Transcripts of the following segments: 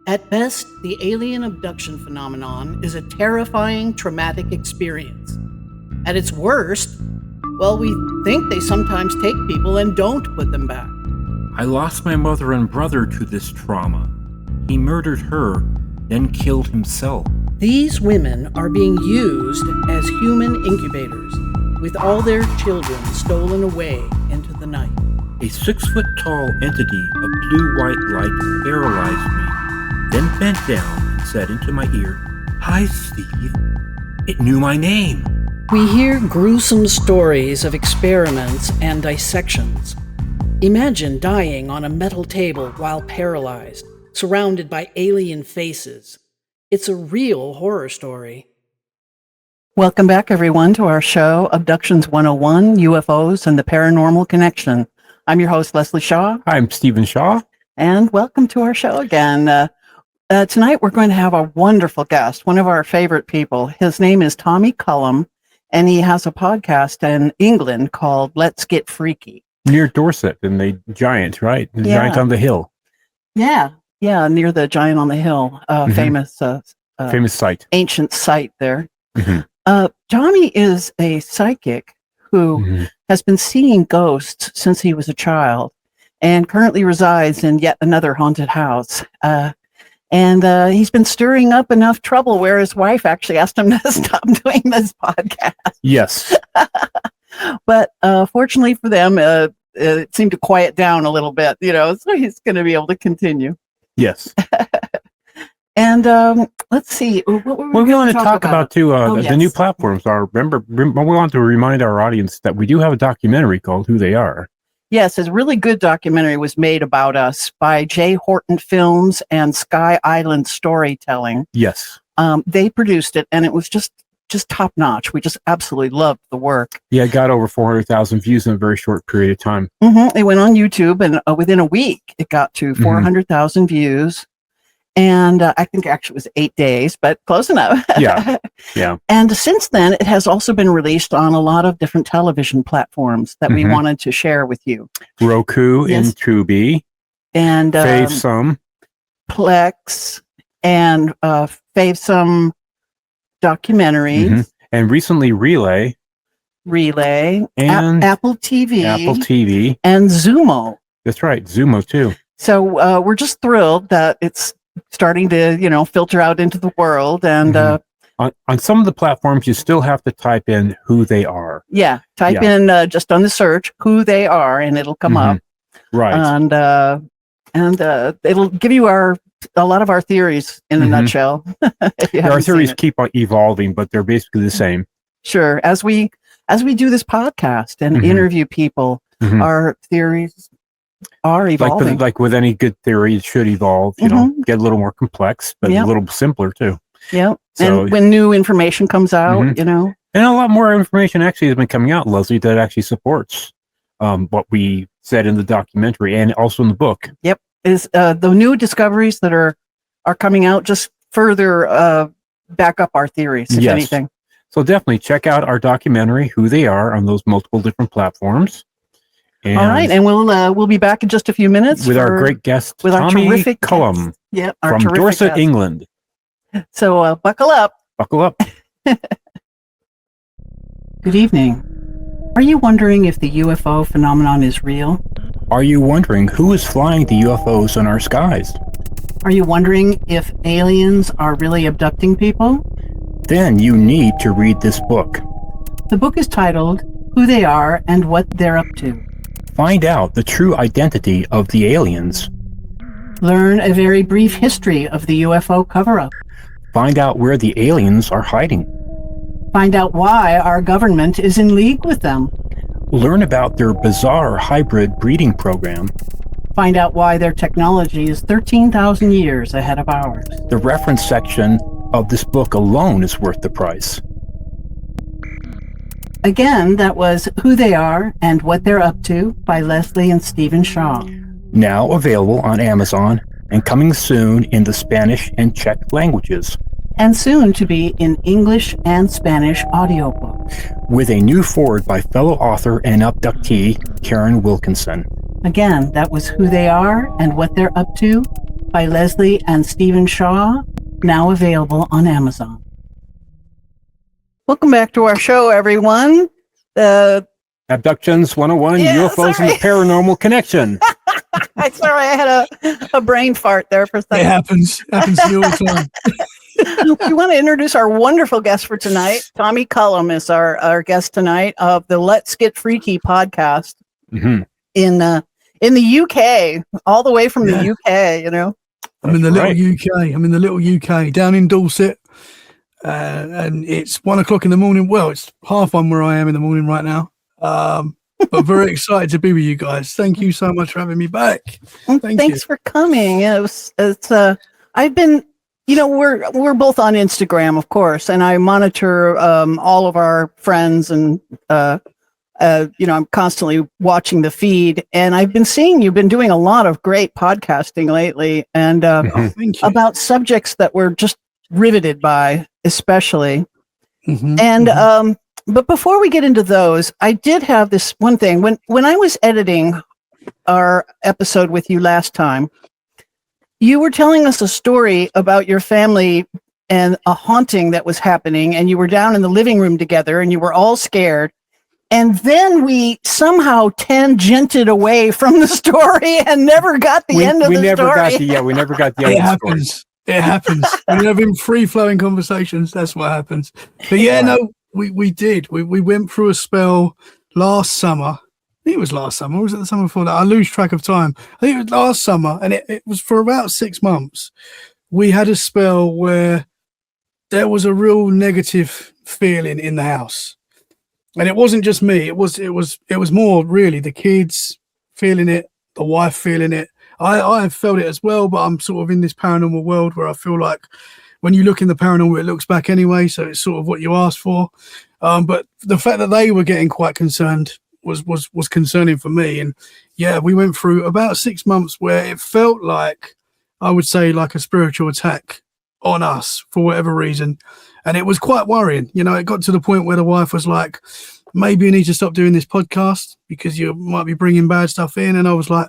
At best, the alien abduction phenomenon is a terrifying, traumatic experience. At its worst, well, we think they sometimes take people and don't put them back. I lost my mother and brother to this trauma. He murdered her, then killed himself. These women are being used as human incubators, with all their children stolen away into the night. A 6-foot-tall entity of blue-white light paralyzed me, then bent down and said into my ear, "Hi, Steve." It knew my name. We hear gruesome stories of experiments and dissections. Imagine dying on a metal table while paralyzed, surrounded by alien faces. It's a real horror story. Welcome back, everyone, to our show, Abductions 101, UFOs and the Paranormal Connection. I'm your host, Leslie Shaw. I'm Stephen Shaw. And welcome to our show again. Tonight, we're going to have a wonderful guest, one of our favorite people. His name is Tommy Cullum, and he has a podcast in England called Let's Get Freaky. Near Dorset in the Giant, right? The Giant on the Hill. Yeah, near the Giant on the Hill, famous site. Ancient site there. Tommy is a psychic who has been seeing ghosts since he was a child and currently resides in yet another haunted house. And he's been stirring up enough trouble where his wife actually asked him to stop doing this podcast. Yes. But fortunately for them, it seemed to quiet down a little bit, so he's going to be able to continue. Yes. And let's see. What we want to talk about too, the new platforms are, we want to remind our audience that we do have a documentary called Who They Are. Yes, a really good documentary was made about us by J. Horton Films and Sky Island Storytelling. Yes. They produced it, and it was just top notch. We just absolutely loved the work. Yeah, it got over 400,000 views in a very short period of time. It went on YouTube, and within a week, it got to 400,000 views. And I think actually it was 8 days, but close enough. Yeah. And since then, it has also been released on a lot of different television platforms that we wanted to share with you. Roku and Tubi. And Favesome. Plex. And Favesome documentaries. And recently Relay. And Apple TV. And Zumo. That's right, Zumo too. So we're just thrilled that it's starting to, filter out into the world. And on some of the platforms, you still have to type in who they are. Yeah, type in just on the search who they are, and it'll come up. Right. And it'll give you a lot of our theories in a nutshell. Our theories keep on evolving, but they're basically the same. Sure. As we do this podcast and interview people, our theories are evolving. Like with any good theory, it should evolve, get a little more complex, but a little simpler too. Yeah. So, and when new information comes out, And a lot more information actually has been coming out, Leslie, that actually supports what we said in the documentary and also in the book. Yep. Is the new discoveries that are coming out just further back up our theories, if anything. So definitely check out our documentary, Who They Are, on those multiple different platforms. And all right, and we'll be back in just a few minutes with our great guest, Tommy Cullum, from Dorset, guest. England. So buckle up. Buckle up. Good evening. Are you wondering if the UFO phenomenon is real? Are you wondering who is flying the UFOs in our skies? Are you wondering if aliens are really abducting people? Then you need to read this book. The book is titled Who They Are and What They're Up To. Find out the true identity of the aliens. Learn a very brief history of the UFO cover-up. Find out where the aliens are hiding. Find out why our government is in league with them. Learn about their bizarre hybrid breeding program. Find out why their technology is 13,000 years ahead of ours. The reference section of this book alone is worth the price. Again, that was Who They Are and What They're Up To by Leslie and Stephen Shaw. Now available on Amazon and coming soon in the Spanish and Czech languages. And soon to be in English and Spanish audiobook. With a new foreword by fellow author and abductee Karen Wilkinson. Again, that was Who They Are and What They're Up To by Leslie and Stephen Shaw, now available on Amazon. Welcome back to our show, everyone. Abductions 101, Yeah, UFOs and the sorry. Paranormal Connection. Sorry, I had a brain fart there for a second. It happens to you all the time. We want to introduce our wonderful guest for tonight. Tommy Cullum is our guest tonight of the Let's Get Freaky podcast in the UK, all the way from the UK, you know. I'm in the little UK down in Dorset, and it's 1 o'clock in the morning. Well, it's 1:30 where I am in the morning right now. But very excited to be with you guys. Thank you so much for having me back. Thanks for coming. I've been, we're both on Instagram, of course, and I monitor all of our friends, and I'm constantly watching the feed, and I've been seeing you've been doing a lot of great podcasting lately, and about subjects that we're just riveted by, especially. But before we get into those, I did have this one thing. When I was editing our episode with you last time, you were telling us a story about your family and a haunting that was happening, and you were down in the living room together, and you were all scared. And then we somehow tangented away from the story and never got the end of the story. We never got the end of the story. It happens. When you're having free-flowing conversations, that's what happens. But we did. We went through a spell last summer. I think it was last summer. Or was it the summer before that? I lose track of time. I think it was last summer, and it was for about 6 months. We had a spell where there was a real negative feeling in the house. And it wasn't just me. It was more really the kids feeling it, the wife feeling it. I have felt it as well, but I'm sort of in this paranormal world where I feel like when you look in the paranormal, it looks back anyway. So it's sort of what you asked for. But the fact that they were getting quite concerned was concerning for me. And we went through about 6 months where it felt like, I would say, like a spiritual attack on us for whatever reason. And it was quite worrying. It got to the point where the wife was like, maybe you need to stop doing this podcast because you might be bringing bad stuff in. And I was like,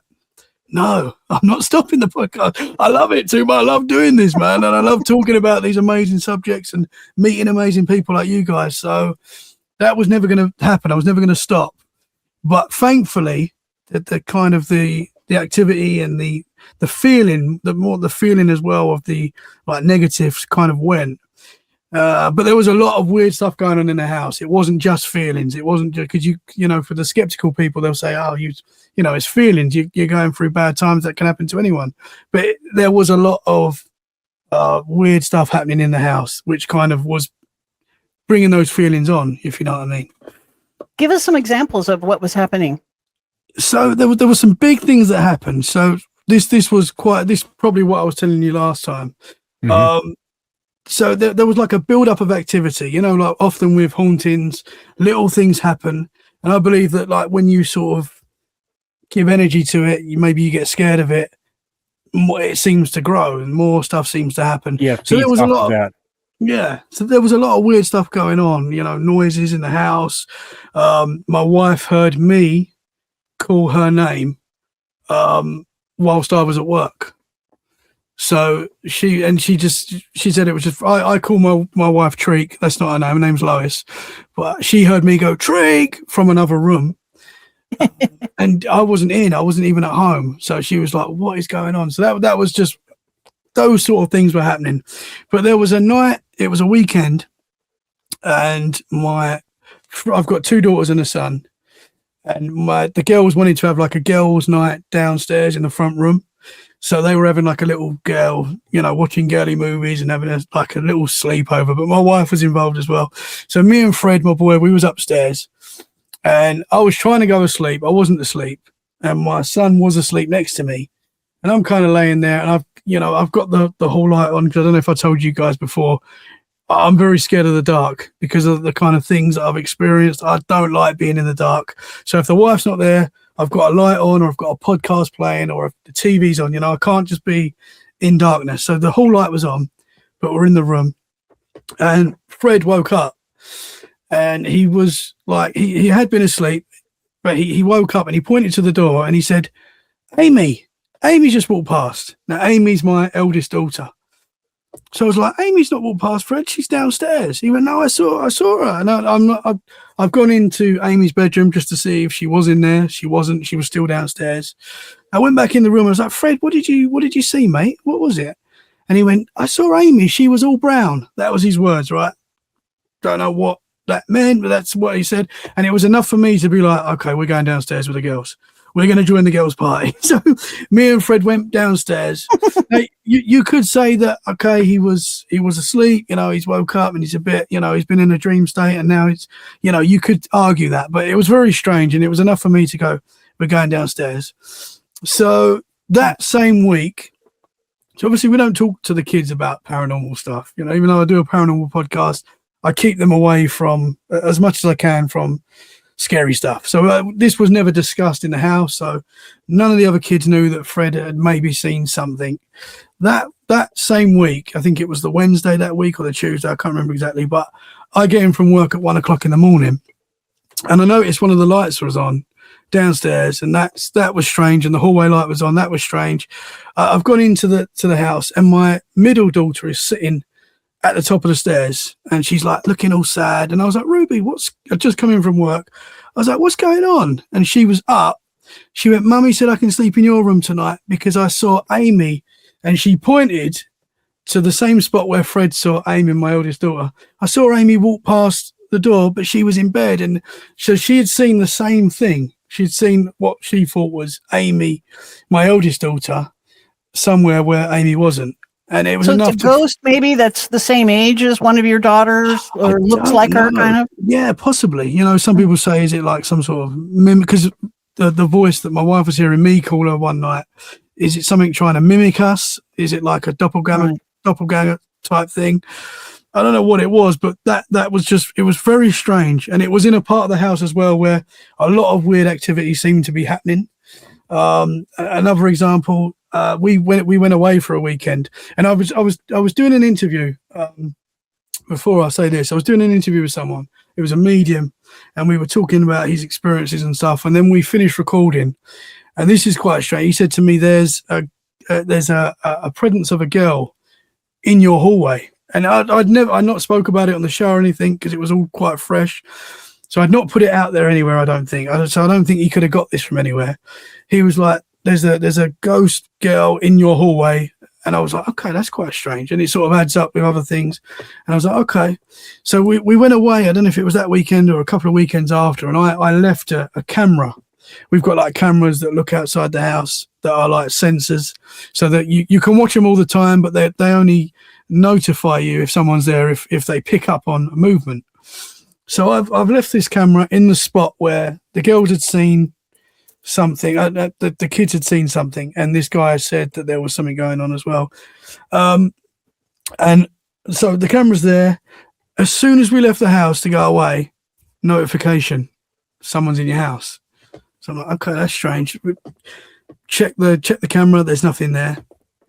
no, I'm not stopping the podcast. I love it too much. I love doing this, man. And I love talking about these amazing subjects and meeting amazing people like you guys. So that was never going to happen. I was never going to stop. But thankfully, the kind of the activity and the feeling, the feeling as well of the like negatives kind of went. But there was a lot of weird stuff going on in the house. It wasn't just feelings. It wasn't just because for the skeptical people, they'll say, oh, it's feelings. You're going through bad times. That can happen to anyone. But there was a lot of weird stuff happening in the house, which kind of was bringing those feelings on, if you know what I mean. Give us some examples of what was happening. So there were some big things that happened. So this probably what I was telling you last time. So there was like a build-up of activity, like often with hauntings, little things happen. And I believe that like when you sort of give energy to it, maybe you get scared of it, it seems to grow and more stuff seems to happen. Yeah. So there was a lot of that. Yeah. So there was a lot of weird stuff going on, noises in the house. My wife heard me call her name whilst I was at work. So she said it was just, I call my wife Treek. That's not her name. Her name's Lois. But she heard me go Treek from another room. And I wasn't even at home. So she was like, what is going on? So that was just, those sort of things were happening. But there was a night, it was a weekend, and I've got 2 daughters and a son. And the girls wanted to have like a girls' night downstairs in the front room. So they were having like a little girl, watching girly movies and having a little sleepover. But my wife was involved as well. So me and Fred, my boy, we was upstairs, and I was trying to go to sleep. I wasn't asleep, and my son was asleep next to me, and I'm kind of laying there, and I've got the whole light on because I don't know if I told you guys before. I'm very scared of the dark because of the kind of things that I've experienced. I don't like being in the dark. So if the wife's not there, I've got a light on, or I've got a podcast playing, or if the TV's on, I can't just be in darkness. So the whole light was on, but we're in the room, and Fred woke up, and he was like, he had been asleep, but he woke up and he pointed to the door and he said, Amy. Amy just walked past. Now, Amy's my eldest daughter. So I was like, Amy's not walked past Fred. She's downstairs. He went, no, I saw her. And I've gone into Amy's bedroom just to see if she was in there. She wasn't. She was still downstairs. I went back in the room. I was like, Fred, what did you see, mate? What was it? And he went, I saw Amy. She was all brown. That was his words, right? Don't know what that meant, but that's what he said. And it was enough for me to be like, okay, we're going downstairs with the girls. We're going to join the girls' party. So me and Fred went downstairs. Now, you could say that, okay, he was asleep, he's woke up and he's a bit, he's been in a dream state and now it's, you could argue that, but it was very strange and it was enough for me to go, we're going downstairs. So that same week, so obviously we don't talk to the kids about paranormal stuff, even though I do a paranormal podcast, I keep them away from as much as I can from scary stuff. So this was never discussed in the house. So none of the other kids knew that Fred had maybe seen something. That same week, I think it was the Wednesday that week or the Tuesday, I can't remember exactly, but I get in from work at 1 o'clock in the morning and I noticed one of the lights was on downstairs and that was strange, and the hallway light was on. That was strange. I've gone into the house and my middle daughter is sitting at the top of the stairs and she's like looking all sad, and I was like, Ruby, I've just come in from work. I was like, what's going on? And she was up. She went, Mummy said I can sleep in your room tonight because I saw Amy, and she pointed to the same spot where Fred saw Amy, my eldest daughter. I saw Amy walk past the door, but she was in bed, and so she had seen the same thing. She'd seen what she thought was Amy, my eldest daughter, somewhere where Amy wasn't. And it was so enough it's a ghost maybe that's the same age as one of your daughters or looks like her kind of? Yeah, possibly. Some people say, is it like some sort of mimic? Because the voice that my wife was hearing me call her one night, is it something trying to mimic us? Is it like a doppelganger type thing? I don't know what it was, but that was just, it was very strange. And it was in a part of the house as well where a lot of weird activity seemed to be happening. Another example, we went away for a weekend, and I was doing an interview. Before I say this, I was doing an interview with someone. It was a medium, and we were talking about his experiences and stuff. And then we finished recording, and this is quite strange. He said to me, "There's a presence of a girl in your hallway," and I'd not spoke about it on the show or anything because it was all quite fresh. So I'd not put it out there anywhere, I don't think. So I don't think he could have got this from anywhere. He was like, there's a ghost girl in your hallway. And I was like, okay, that's quite strange. And it sort of adds up with other things. And I was like, okay. So we went away. I don't know if it was that weekend or a couple of weekends after. And I left a camera. We've got like cameras that look outside the house that are like sensors so that you can watch them all the time, but they only notify you if someone's there, if they pick up on movement. So I've left this camera in the spot where the girls had seen something, the kids had seen something, and this guy said that there was something going on as well. And so the camera's there. As soon as we left the house to go away, notification, someone's in your house. So I'm like, okay, that's strange. Check the camera, there's nothing there.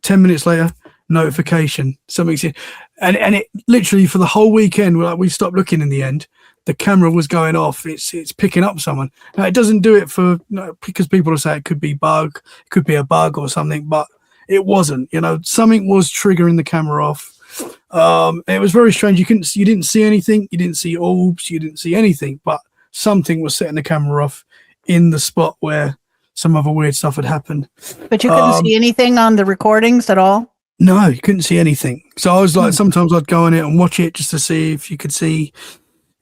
10 minutes later, notification, something's in. And it literally for the whole weekend, we stopped looking in the end. The camera was going off. It's picking up someone. Now it doesn't do it because people will say it could be a bug or something, but it wasn't. Something was triggering the camera off. It was very strange. You didn't see anything. You didn't see orbs. You didn't see anything, but something was setting the camera off in the spot where some other weird stuff had happened. But you couldn't see anything on the recordings at all? No, you couldn't see anything. So I was like, sometimes I'd go on it and watch it just to see if you could see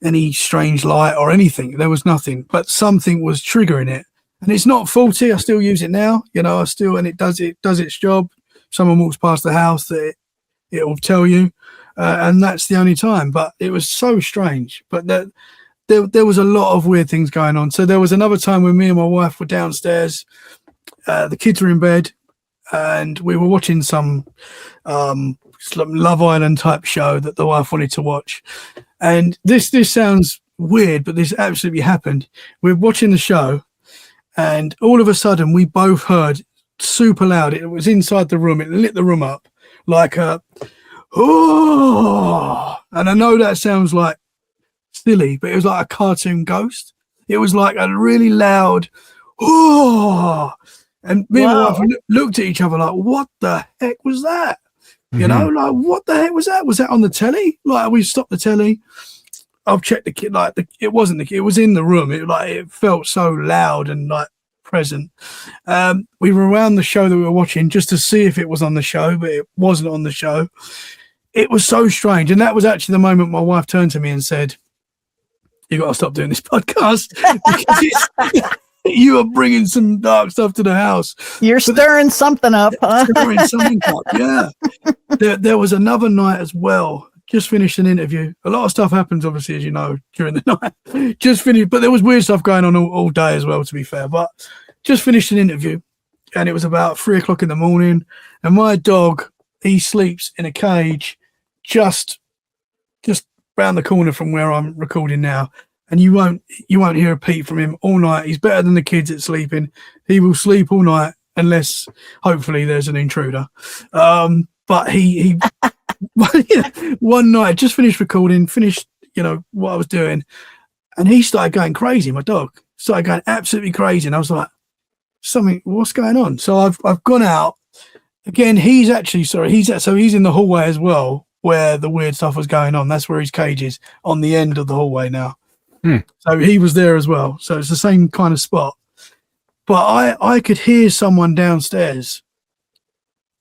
any strange light or anything. There was nothing, but something was triggering it. And it's not faulty. I still use it now, and it does its job. Someone walks past the house, that it will tell you. And that's the only time, but it was so strange. But there was a lot of weird things going on. So there was another time when me and my wife were downstairs. The kids were in bed and we were watching some Love Island type show that the wife wanted to watch. And this sounds weird, but this absolutely happened. We're watching the show and all of a sudden we both heard super loud. It was inside the room. It lit the room up like oh, and I know that sounds like silly, but it was like a cartoon ghost. It was like a really loud oh, And me and my Wow. wife looked at each other like, what the heck was that? You know, like, what the heck was that? Was that on the telly? Like, we stopped the telly. I've checked the kid, like, it wasn't it was in the room. It felt so loud and like present. We were around the show that we were watching just to see if it was on the show, but it wasn't on the show. It was so strange. And that was actually the moment my wife turned to me and said, you got to stop doing this podcast because you are bringing some dark stuff to the house. You're stirring something up, huh? Stirring something up, yeah. There was another night as well. Just finished an interview. A lot of stuff happens, obviously, as you know, during the night. Just finished, but there was weird stuff going on all day as well, to be fair. But just finished an interview, and it was about 3:00 in the morning. And my dog, he sleeps in a cage just round the corner from where I'm recording now. And you won't hear a peep from him all night. He's better than the kids at sleeping. He will sleep all night unless, hopefully, there's an intruder. But he one night, just finished recording, what I was doing, and he started going crazy. My dog started going absolutely crazy, and I was like, what's going on? So I've gone out again. He's in the hallway as well, where the weird stuff was going on. That's where his cage is, on the end of the hallway now. So he was there as well. So it's the same kind of spot. But I could hear someone downstairs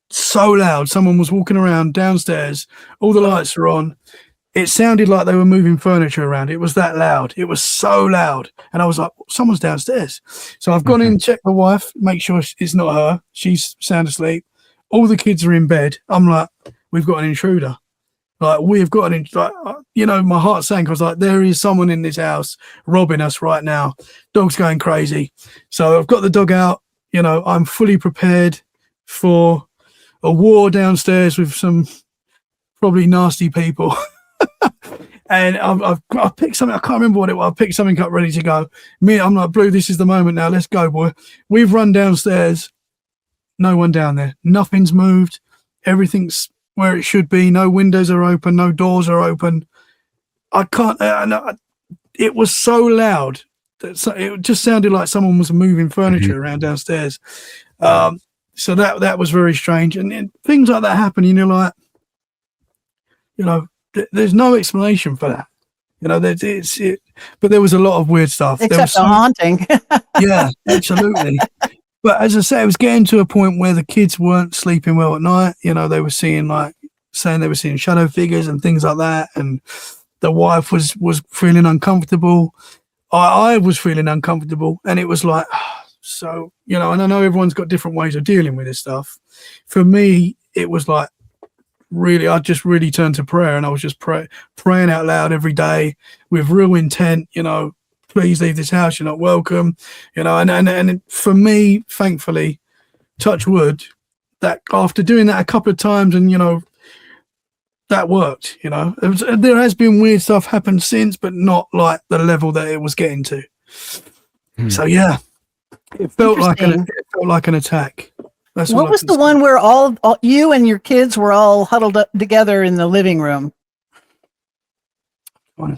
so loud. Someone was walking around downstairs. All the lights were on. It sounded like they were moving furniture around. It was that loud. It was so loud. And I was like, someone's downstairs. So I've gone in and checked my wife, make sure it's not her. She's sound asleep. All the kids are in bed. I'm like, we've got an intruder. Like, we've got my heart sank. I was like, there is someone in this house robbing us right now. Dog's going crazy. So I've got the dog out. I'm fully prepared for a war downstairs with some probably nasty people. And I've picked something. I can't remember what it was. I picked something up ready to go. I'm like, Blue, this is the moment now. Let's go, boy. We've run downstairs. No one down there. Nothing's moved. Everything's where it should be. No windows are open. No doors are open. I can't. It was so loud that it just sounded like someone was moving furniture around downstairs. So that was very strange. And things like that happen. And you're like, there's no explanation for that. But there was a lot of weird stuff. Except the haunting. Yeah, absolutely. But as I say, it was getting to a point where the kids weren't sleeping well at night. They were saying they were seeing shadow figures and things like that. And the wife was feeling uncomfortable. I was feeling uncomfortable. And it was like, so, and I know everyone's got different ways of dealing with this stuff. For me, it was like, really, I just really turned to prayer, and I was just praying out loud every day with real intent, please leave this house, you're not welcome, and for me, thankfully, touch wood, that after doing that a couple of times, and that worked. There has been weird stuff happen since, but not like the level that it was getting to. So yeah, it felt like an attack. What was the one where all you and your kids were all huddled up together in the living room? I'm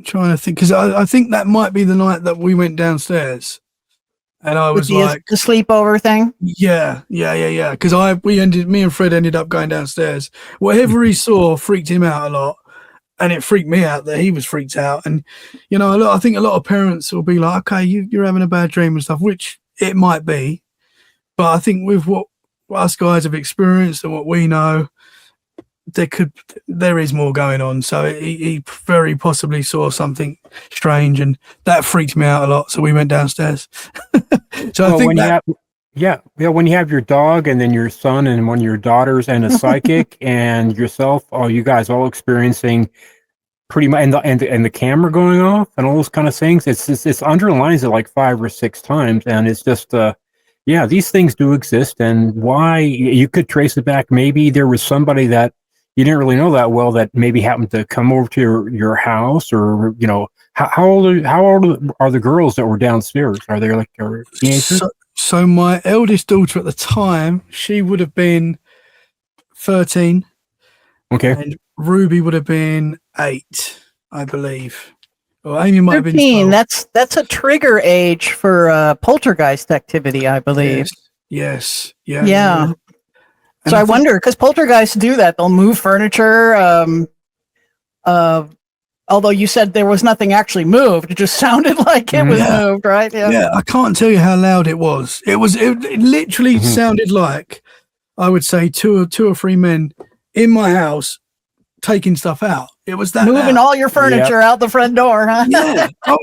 trying to think because I think that might be the night that we went downstairs, and I was like the sleepover thing. Yeah. Because me and Fred ended up going downstairs. Whatever he saw freaked him out a lot, and it freaked me out that he was freaked out. And I think a lot of parents will be like, okay, you're having a bad dream and stuff, which it might be. But I think with what us guys have experienced and what we know, there is more going on. So he very possibly saw something strange, and that freaked me out a lot. So we went downstairs. So I think when you have your dog and then your son and one of your daughters and a psychic and yourself, you guys all experiencing pretty much, and the camera going off and all those kind of things. It's underlines it like 5 or 6 times, and it's just yeah, these things do exist, and why you could trace it back. Maybe there was somebody that you didn't really know that well that maybe happened to come over to your house, or how old are the girls that were downstairs? Are they like teenagers? So my eldest daughter at the time, she would have been 13. Okay. And Ruby would have been 8, I believe. Well, Amy might have been 13. 12. That's a trigger age for poltergeist activity, I believe. Yes. Yeah. And So I think- wonder, because poltergeists do that. They'll move furniture. Although you said there was nothing actually moved, it just sounded like it was moved, right? Yeah, I can't tell you how loud it was. It literally sounded like, I would say, two or three men in my house taking stuff out. It was that Moving loud. all your furniture out the front door, huh? Yeah, I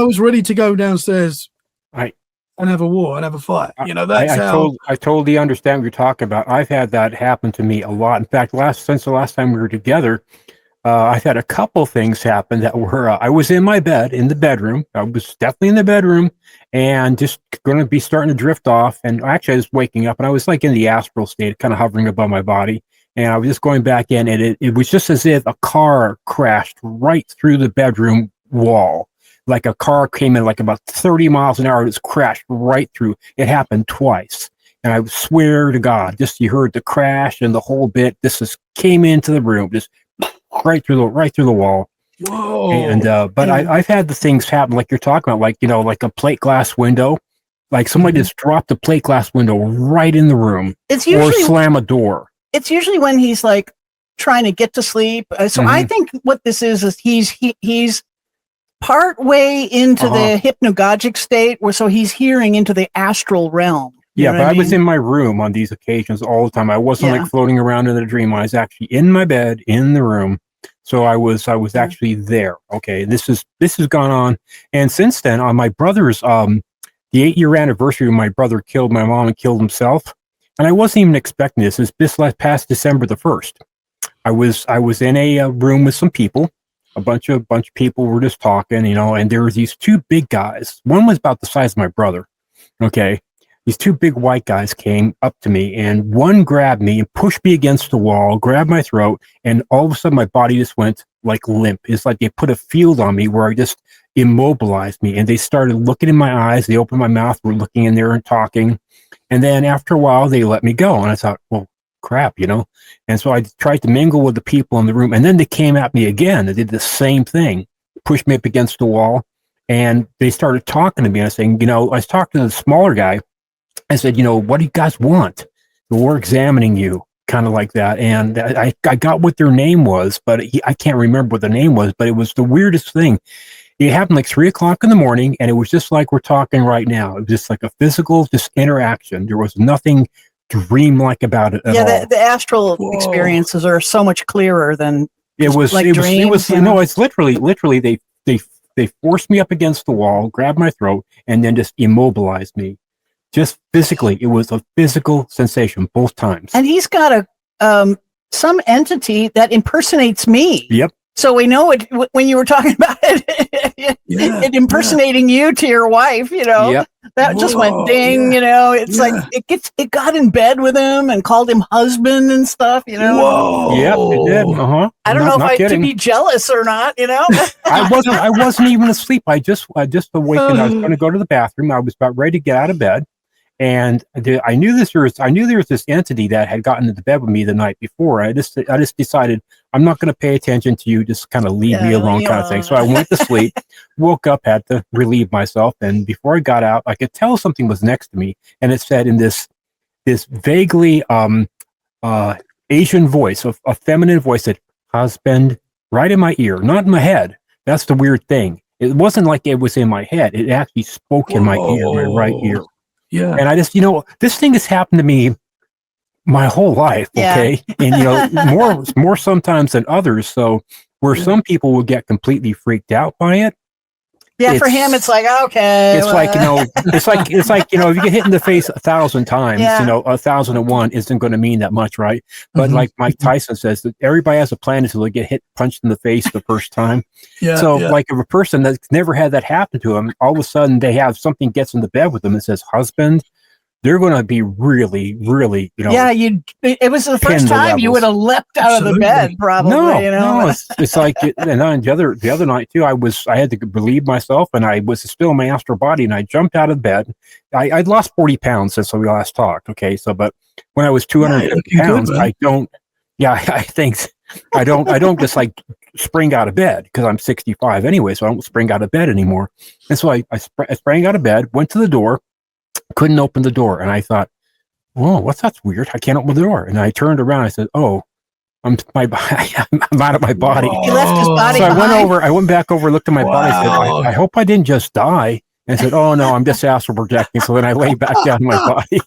was ready to go downstairs and have a war and have a fight. You know, that's I totally understand what you're talking about. I've had that happen to me a lot. In fact, since the last time we were together, I've had a couple things happen that were, I was in my bed, in the bedroom. I was definitely in the bedroom and just going to be starting to drift off. And actually I was waking up and I was like in the astral state, kind of hovering above my body. And I was just going back in and it was just as if a car crashed right through the bedroom wall. Like a car came in like about 30 miles an hour. It just crashed right through. It happened twice. And I swear to God, just you heard the crash and the whole bit. This just came into the room, just right through the wall. Whoa! And but I've had the things happen like you're talking about, like like a plate glass window, like somebody just dropped a plate glass window right in the room, or slam a door. It's usually when he's like trying to get to sleep. So I think what this is he's part way into the hypnagogic state, so he's hearing into the astral realm. Yeah, but I was in my room on these occasions all the time. I wasn't like floating around in a dream. I was actually in my bed in the room. So I was actually there. Okay, this has gone on, and since then, on my brother's the 8-year anniversary, when my brother killed my mom and killed himself, and I wasn't even expecting this. This past December the 1st, I was in a room with some people. A bunch of people were just talking, and there was these two big guys. One was about the size of my brother. Okay. These two big white guys came up to me, and one grabbed me and pushed me against the wall, grabbed my throat, and all of a sudden my body just went like limp. It's like they put a field on me where I just immobilized me, and they started looking in my eyes. They opened my mouth, were looking in there and talking. And then after a while, they let me go. And I thought, well, crap, And so I tried to mingle with the people in the room, and then they came at me again. They did the same thing, pushed me up against the wall, and they started talking to me. And I was saying, I was talking to the smaller guy. I said, what do you guys want? We're examining you, kind of like that. And I got what their name was, but I can't remember what the name was, but it was the weirdest thing. It happened like 3:00 in the morning, and it was just like we're talking right now. It was just like a physical interaction. There was nothing dream-like about it at all. The astral experiences are so much clearer than dreams. It's literally they forced me up against the wall, grabbed my throat, and then just immobilized me. Just physically, it was a physical sensation both times. And he's got some entity that impersonates me. Yep. So we know it when you were talking about it impersonating you to your wife. That just went ding. It's like it got in bed with him and called him husband and stuff. Whoa. Yep, it did. I don't know if I should be jealous or not. I wasn't even asleep. I just awakened. I was going to go to the bathroom. I was about ready to get out of bed. And I knew there was this entity that had gotten into bed with me the night before. I just decided I'm not going to pay attention to you. Just kind of leave me alone, kind of thing. So I went to sleep, woke up, had to relieve myself, and before I got out, I could tell something was next to me, and it said in this vaguely Asian voice, a feminine voice, said "husband" right in my ear, not in my head. That's the weird thing. It wasn't like it was in my head. It actually spoke in my ear, my right ear. Yeah. And I just, this thing has happened to me my whole life. Okay. And, more sometimes than others. So where some people will get completely freaked out by it. Yeah. For him, it's like, okay. It's like, it's like, if you get hit in the face 1,000 times, 1,001 isn't going to mean that much. Right. But like Mike Tyson says, that everybody has a plan until they get punched in the face the first time. Like if a person that's never had that happen to them, all of a sudden they have something gets in the bed with them and says husband, they're going to be really, really, it was the first time you would have leapt out of the bed, probably. No, it's like, and then the other night too, I had to relieve myself, and I was still in my astral body, and I jumped out of bed. I'd lost 40 pounds since we last talked. Okay, so but when I was 250 pounds, I don't just like spring out of bed because I'm 65 anyway, so I don't spring out of bed anymore. And so I sprang out of bed, went to the door, couldn't open the door, and I thought, "Whoa, that's weird? I can't open the door." And I turned around. I said, "Oh, I'm out of my body." He left his body So behind. I went back over, looked at my body. I said, I hope I didn't just die. And I said, "Oh no, I'm just astral projecting." So then I lay back down in my body.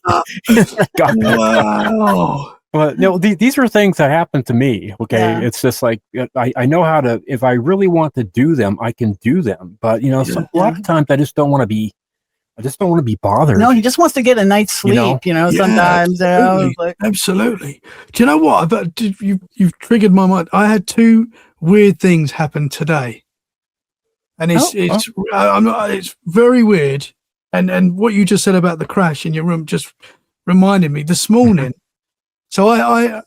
Got back up. But these are things that happen to me. Okay, yeah. It's just like I know how to. If I really want to do them, I can do them. But a lot of times I just don't want to be. I just don't want to be bothered. No, he just wants to get a night's sleep. Sometimes. Absolutely. Do you know what? You've triggered my mind. I had 2 weird things happen today, and it's very weird. And what you just said about the crash in your room just reminded me this morning. So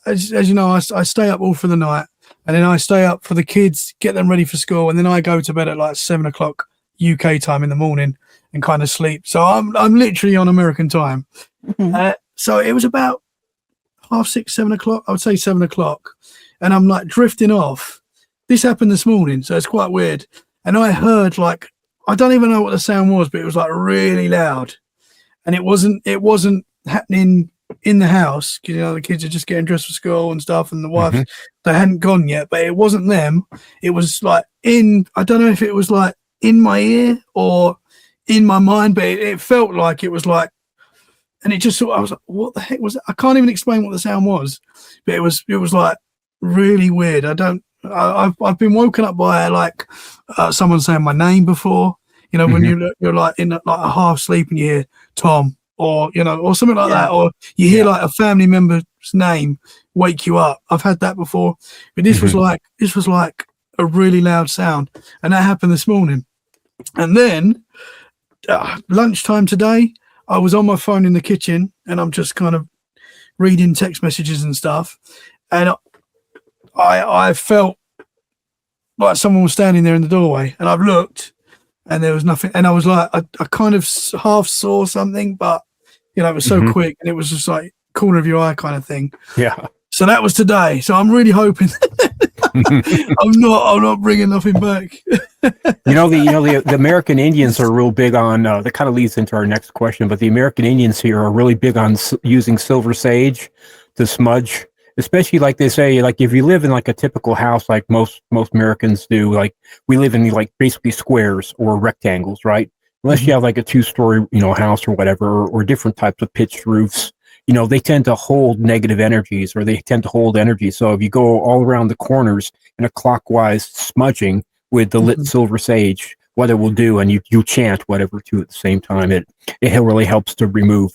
as you know, I stay up all for the night, and then I stay up for the kids, get them ready for school, and then I go to bed at like 7:00 UK time in the morning and kind of sleep. So I'm literally on American time. So it was about 6:30, 7:00. I would say 7:00, and I'm like drifting off. This happened this morning, so it's quite weird. And I heard like, I don't even know what the sound was, but it was like really loud, and it wasn't happening in the house because the kids are just getting dressed for school and stuff, and the wife they hadn't gone yet, but it wasn't them. It was like I don't know if it was like in my ear or in my mind, but it felt like it was like, and it just I was like, what the heck was that? I can't even explain what the sound was, but it was like really weird. I've been woken up by like someone saying my name before, when you're like in like a half sleep and you hear Tom, or or something like that, or you hear like a family member's name wake you up. I've had that before, but this was like a really loud sound, and that happened this morning. And then lunchtime today, I was on my phone in the kitchen, and I'm just kind of reading text messages and stuff, and I felt like someone was standing there in the doorway, and I've looked, and there was nothing, and I was like, I kind of half saw something, but it was so quick, and it was just like corner of your eye kind of thing. Yeah. So that was today. So I'm really hoping I'm not bringing nothing back. The American Indians are real big on. That kind of leads into our next question. But the American Indians here are really big on using silver sage to smudge, especially like they say, like if you live in like a typical house, like most Americans do, like we live in like basically squares or rectangles, right? Unless you have like a 2-story, house or whatever, or different types of pitched roofs. They tend to hold negative energies, or they tend to hold energy. So if you go all around the corners in a clockwise smudging with the lit silver sage, what it will do, and you chant whatever too at the same time, it really helps to remove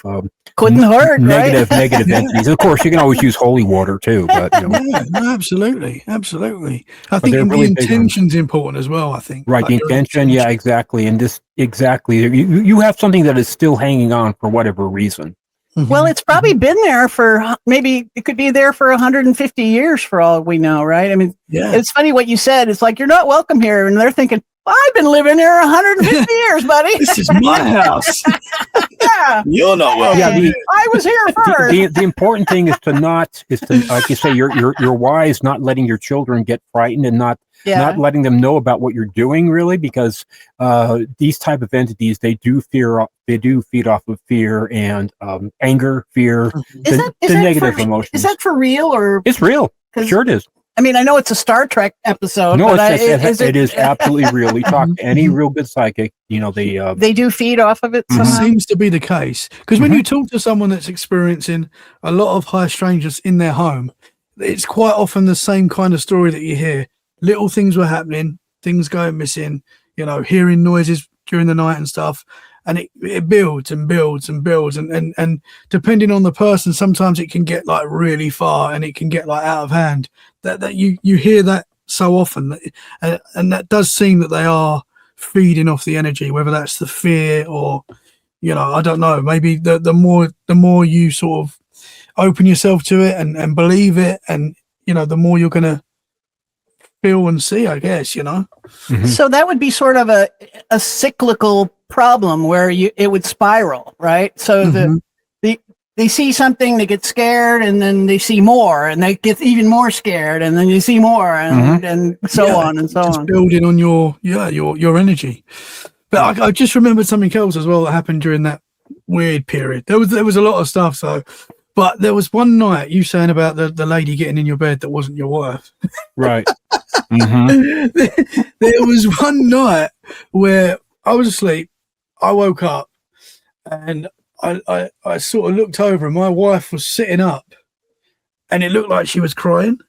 couldn't hurt negative entities. Of course, you can always use holy water too, but absolutely. I think the intention's important as well. I think right, the intention, yeah, exactly, and this exactly you have something that is still hanging on for whatever reason. Well, it's probably been there for maybe it could be there for 150 years for all we know, right? I mean, It's funny what you said. It's like, you're not welcome here. And they're thinking, I've been living here 150 years, buddy. This is my house. Yeah. You're not welcome. Yeah, I was here first. The important thing is to like you say, you're wise, not letting your children get frightened and not letting them know about what you're doing, really, because these type of entities, they do feed off of fear and anger, fear, the negative emotions. Is that for real, or it's real? Sure, it is. I mean, I know it's a Star Trek episode. No, it is absolutely real. You talk to any real good psychic, they do feed off of it. It seems to be the case, because when you talk to someone that's experiencing a lot of high strangeness in their home, it's quite often the same kind of story that you hear. Little things were happening, things going missing, hearing noises during the night and stuff. And it builds and builds and builds. And depending on the person, sometimes it can get like really far, and it can get like out of hand. That you hear that so often. And that does seem that they are feeding off the energy, whether that's the fear or, I don't know, maybe the more you sort of open yourself to it and believe it, and, the more you're going to feel and see, I guess, So that would be sort of a cyclical problem where it would spiral, right? So they see something, they get scared, and then they see more, and they get even more scared, and then you see more, and so on and so on. Building on your energy. But I just remembered something else as well that happened during that weird period. There was a lot of stuff, but there was one night you saying about the lady getting in your bed that wasn't your wife. Right. There was one night where I was asleep. I woke up and I sort of looked over and my wife was sitting up, and it looked like she was crying,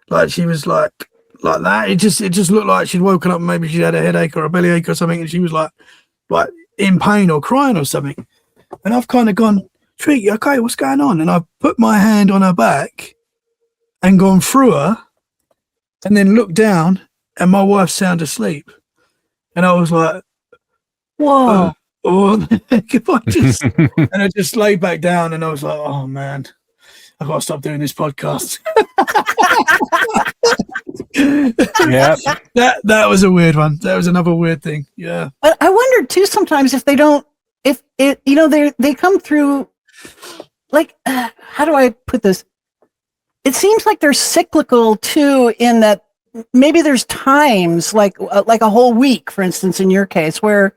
like she was like that. It just looked like she'd woken up and maybe she had a headache or a bellyache or something, and she was like in pain or crying or something. And I've kind of gone, Treat, you okay? What's going on? And I put my hand on her back and gone through her, and then looked down, and my wife's sound asleep. And I was like, whoa. And I just laid back down, and I was like, oh man, I've got to stop doing this podcast. Yeah, that was a weird one. That was another weird thing. Yeah. But I wonder too sometimes if they don't, if it, they come through, like, how do I put this? It seems like they're cyclical too, in that maybe there's times like a whole week, for instance, in your case, where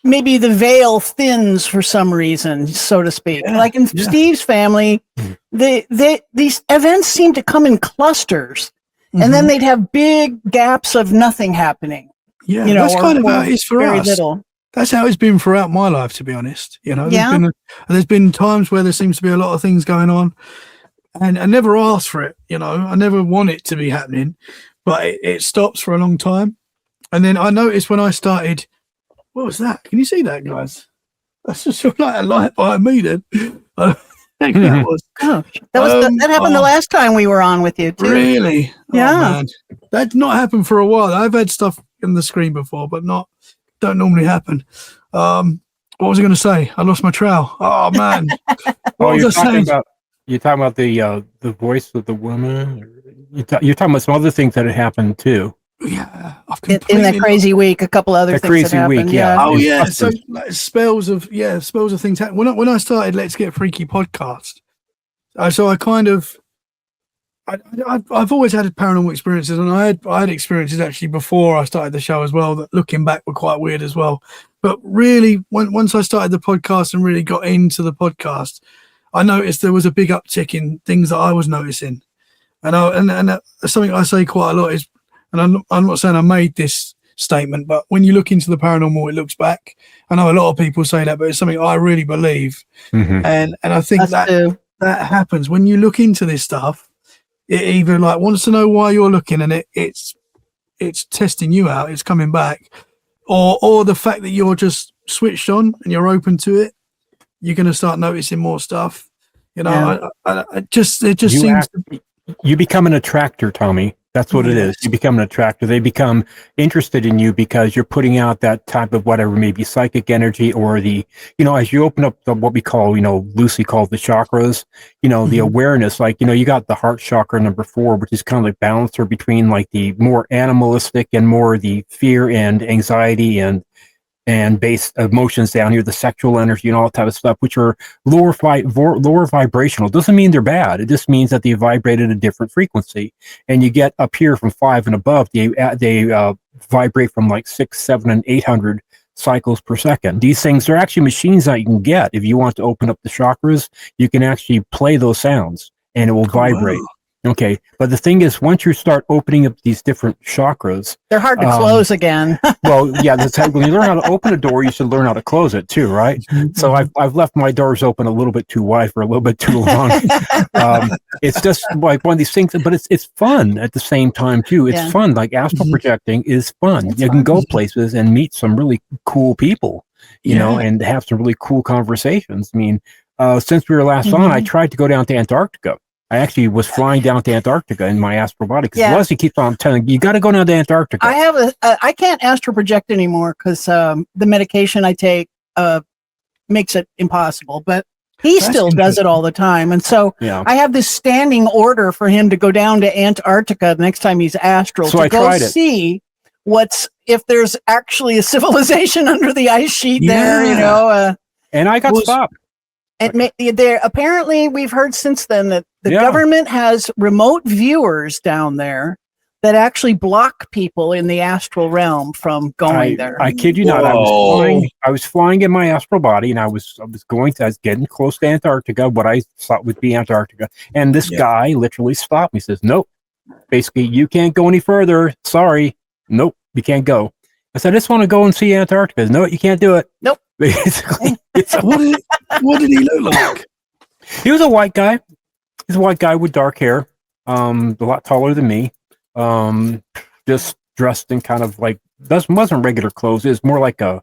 maybe the veil thins for some reason, so to speak. Yeah, like in Steve's family, these events seem to come in clusters, and then they'd have big gaps of nothing happening. Yeah, that's kind of how it is for us. Little. That's how it's been throughout my life, to be honest. There's been times where there seems to be a lot of things going on, and I never asked for it. I never want it to be happening, but it stops for a long time. And then I noticed when I started, what was that? Can you see that, guys? That's just sort of like a light behind me then. I think that was. Oh, that happened the last time we were on with you, too. Really? Yeah. Oh, man. That did not happen for a while. I've had stuff in the screen before, but don't normally happen. What was I going to say? I lost my trail. Oh, man. You're talking about the voice of the woman? You're talking about some other things that had happened, too. Yeah, in that crazy week, a couple other things that happened. Yeah. Oh yeah, so like, spells of things happen. When I started Let's Get Freaky podcast, so I kind of, I've always had paranormal experiences, and I had experiences actually before I started the show as well that, looking back, were quite weird as well. But really, once I started the podcast and really got into the podcast, I noticed there was a big uptick in things that I was noticing, and something I say quite a lot is. And I'm not saying I made this statement, but when you look into the paranormal, it looks back. I know a lot of people say that, but it's something I really believe. And I think that happens when you look into this stuff. It either like wants to know why you're looking, and it's testing you out, it's coming back, or the fact that you're just switched on and you're open to it, you're going to start noticing more stuff. It just seems you become an attractor, Tommy. That's what it is. You become an attractor. They become interested in you because you're putting out that type of whatever, maybe psychic energy, or the, as you open up what we call, loosely called the chakras, the awareness, like, you got the heart chakra number 4, which is kind of like balancer between like the more animalistic and more the fear and anxiety and base emotions down here, the sexual energy and all that type of stuff, which are lower vibrational. Doesn't mean they're bad. It just means that they vibrate at a different frequency. And you get up here from 5 and above, they vibrate from like 6, 7, and 800 cycles per second. These things are actually machines that you can get. If you want to open up the chakras, you can actually play those sounds and it will vibrate. Wow. Okay, but the thing is, once you start opening up these different chakras, they're hard to close again. Well, yeah, when you learn how to open a door, you should learn how to close it too, right? So I've left my doors open a little bit too wide for a little bit too long. It's just like one of these things, but it's fun at the same time too. It's fun. Like astral projecting is fun. You can go places and meet some really cool people, you know, and have some really cool conversations. I mean, since we were last on, I tried to go down to Antarctica. I actually was flying down to Antarctica in my astral body because Leslie keeps on telling you got to go down to Antarctica. I can't astral project anymore because the medication I take makes it impossible. But he still does it all the time, and so I have this standing order for him to go down to Antarctica the next time he's astral to go see if there's actually a civilization under the ice sheet there. You know, and I got stopped. There apparently we've heard since then that the government has remote viewers down there that actually block people in the astral realm from going there. I kid you not. I was flying in my astral body, and I was getting close to Antarctica, what I thought would be Antarctica. And this guy literally stopped me, says, "Nope. Basically, you can't go any further. Sorry. Nope, you can't go." I said, "I just want to go and see Antarctica." No, you can't do it. Nope. Basically, what did he look like? He was a white guy. He's a white guy with dark hair, a lot taller than me. Just dressed in kind of like wasn't regular clothes. It was more like a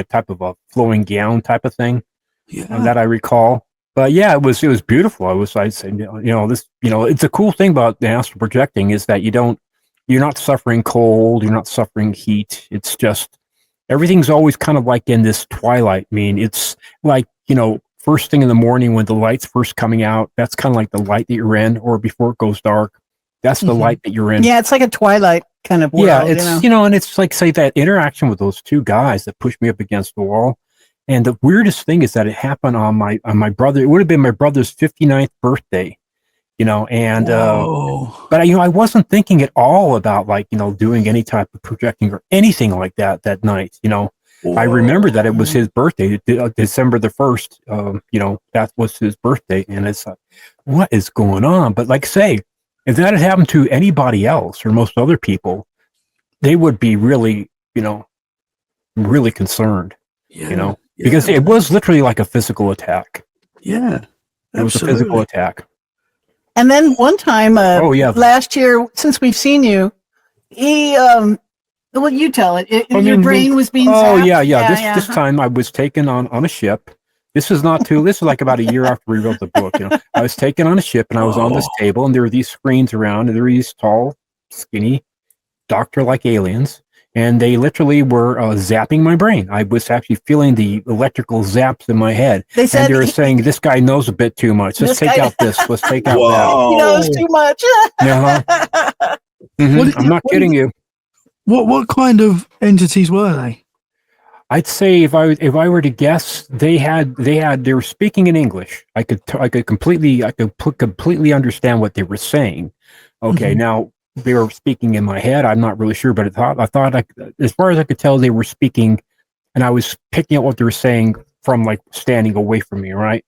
type of a flowing gown type of thing that I recall. But yeah, it was beautiful. I said, it's a cool thing about the astral projecting is that you're not suffering cold, you're not suffering heat. It's just everything's always kind of like in this twilight. I mean, it's like, first thing in the morning when the light's first coming out, that's kind of like the light that you're in, or before it goes dark. That's the light that you're in. Yeah, it's like a twilight kind of world. Yeah, it's and it's like, say, that interaction with those two guys that pushed me up against the wall. And the weirdest thing is that it happened on my brother. It would have been my brother's 59th birthday, and but I wasn't thinking at all about doing any type of projecting or anything like that night. I remember that it was his birthday, December the 1st. That was his birthday, and it's like, what is going on? But like say, if that had happened to anybody else or most other people, they would be really, really concerned, because it was literally like a physical attack. Yeah, it was a physical attack. And then one time, last year, since we've seen you, he, well, you tell it. Your brain was being zapped. This time I was taken on a ship. This was like about a year after we wrote the book. I was taken on a ship, and I was on this table, and there were these screens around, and there were these tall, skinny, doctor-like aliens, and they literally were zapping my brain. I was actually feeling the electrical zaps in my head. They were saying, "This guy knows a bit too much. Let's take out this. Let's take out that. He knows too much." I'm not kidding you. What kind of entities were they? I'd say if I were to guess, they were speaking in English. I could completely understand what they were saying. Okay, now they were speaking in my head. I'm not really sure, but I thought as far as I could tell, they were speaking, and I was picking up what they were saying from like standing away from me, right?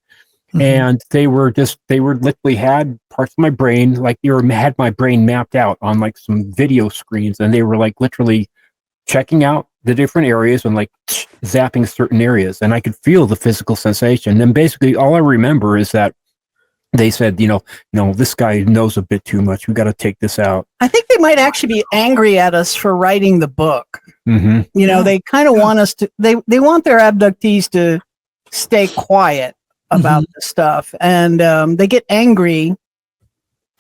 And they literally had parts of my brain, like had my brain mapped out on like some video screens, and they were like literally checking out the different areas and like zapping certain areas, and I could feel the physical sensation. And basically all I remember is that they said, this guy knows a bit too much. We got to take this out. I think they might actually be angry at us for writing the book. They kind of want us to, they want their abductees to stay quiet about the stuff. And they get angry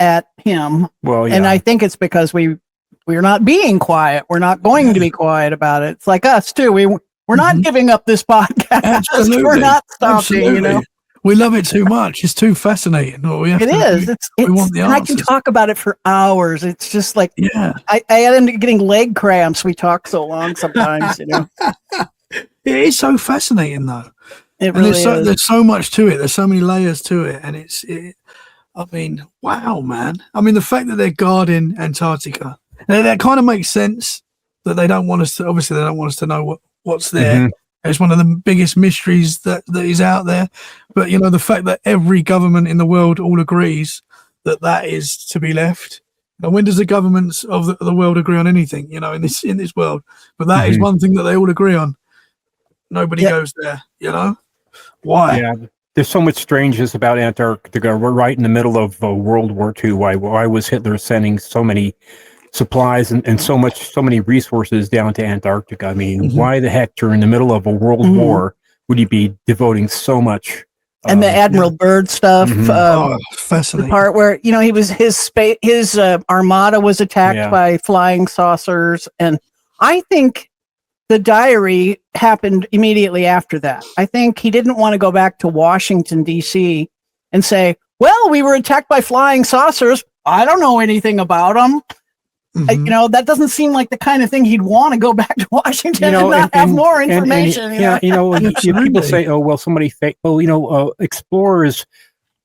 at him. Well, yeah. And I think it's because we're not being quiet. We're not going to be quiet about it. It's like us too. We're not giving up this podcast. We're not stopping, We love it too much. It's too fascinating. It is. We want the answers. I can talk about it for hours. It's just like, I end up getting leg cramps. We talk so long sometimes, It is so fascinating though. It really is. There's so much to it. There's so many layers to it. And wow, man. The fact that they're guarding Antarctica, that kind of makes sense that they don't want us to know what's there. It's one of the biggest mysteries that is out there. But, the fact that every government in the world all agrees that is to be left. Now, when does the governments of the world agree on anything, in this world? But that is one thing that they all agree on. Nobody goes there, Why? Yeah, there's so much strangeness about Antarctica. We're right in the middle of World War II. Why was Hitler sending so many supplies and so many resources down to Antarctica? I mean, why the heck during the middle of a world war would you be devoting so much? And the Admiral Byrd stuff, fascinating. The part where his armada was attacked by flying saucers, and I think the diary happened immediately after that. I think he didn't want to go back to Washington D.C. and say, "Well, we were attacked by flying saucers. I don't know anything about them." that doesn't seem like the kind of thing he'd want to go back to Washington and not have more information. People say, "Oh, well, somebody fake." Well, explorers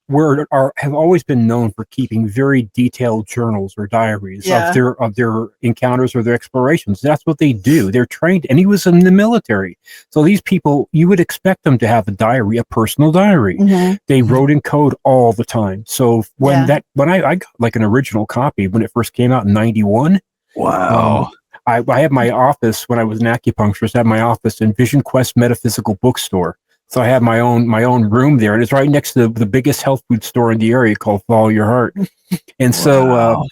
have always been known for keeping very detailed journals or diaries of their encounters or their explorations. That's what they do. They're trained, and he was in the military. So these people, you would expect them to have a personal diary. They wrote in code all the time. So when I got like an original copy when it first came out in '91. Wow. I had my office when I was an acupuncturist. I had my office in Vision Quest Metaphysical Bookstore. So I have my own room there, and it's right next to the biggest health food store in the area called Follow Your Heart. And so,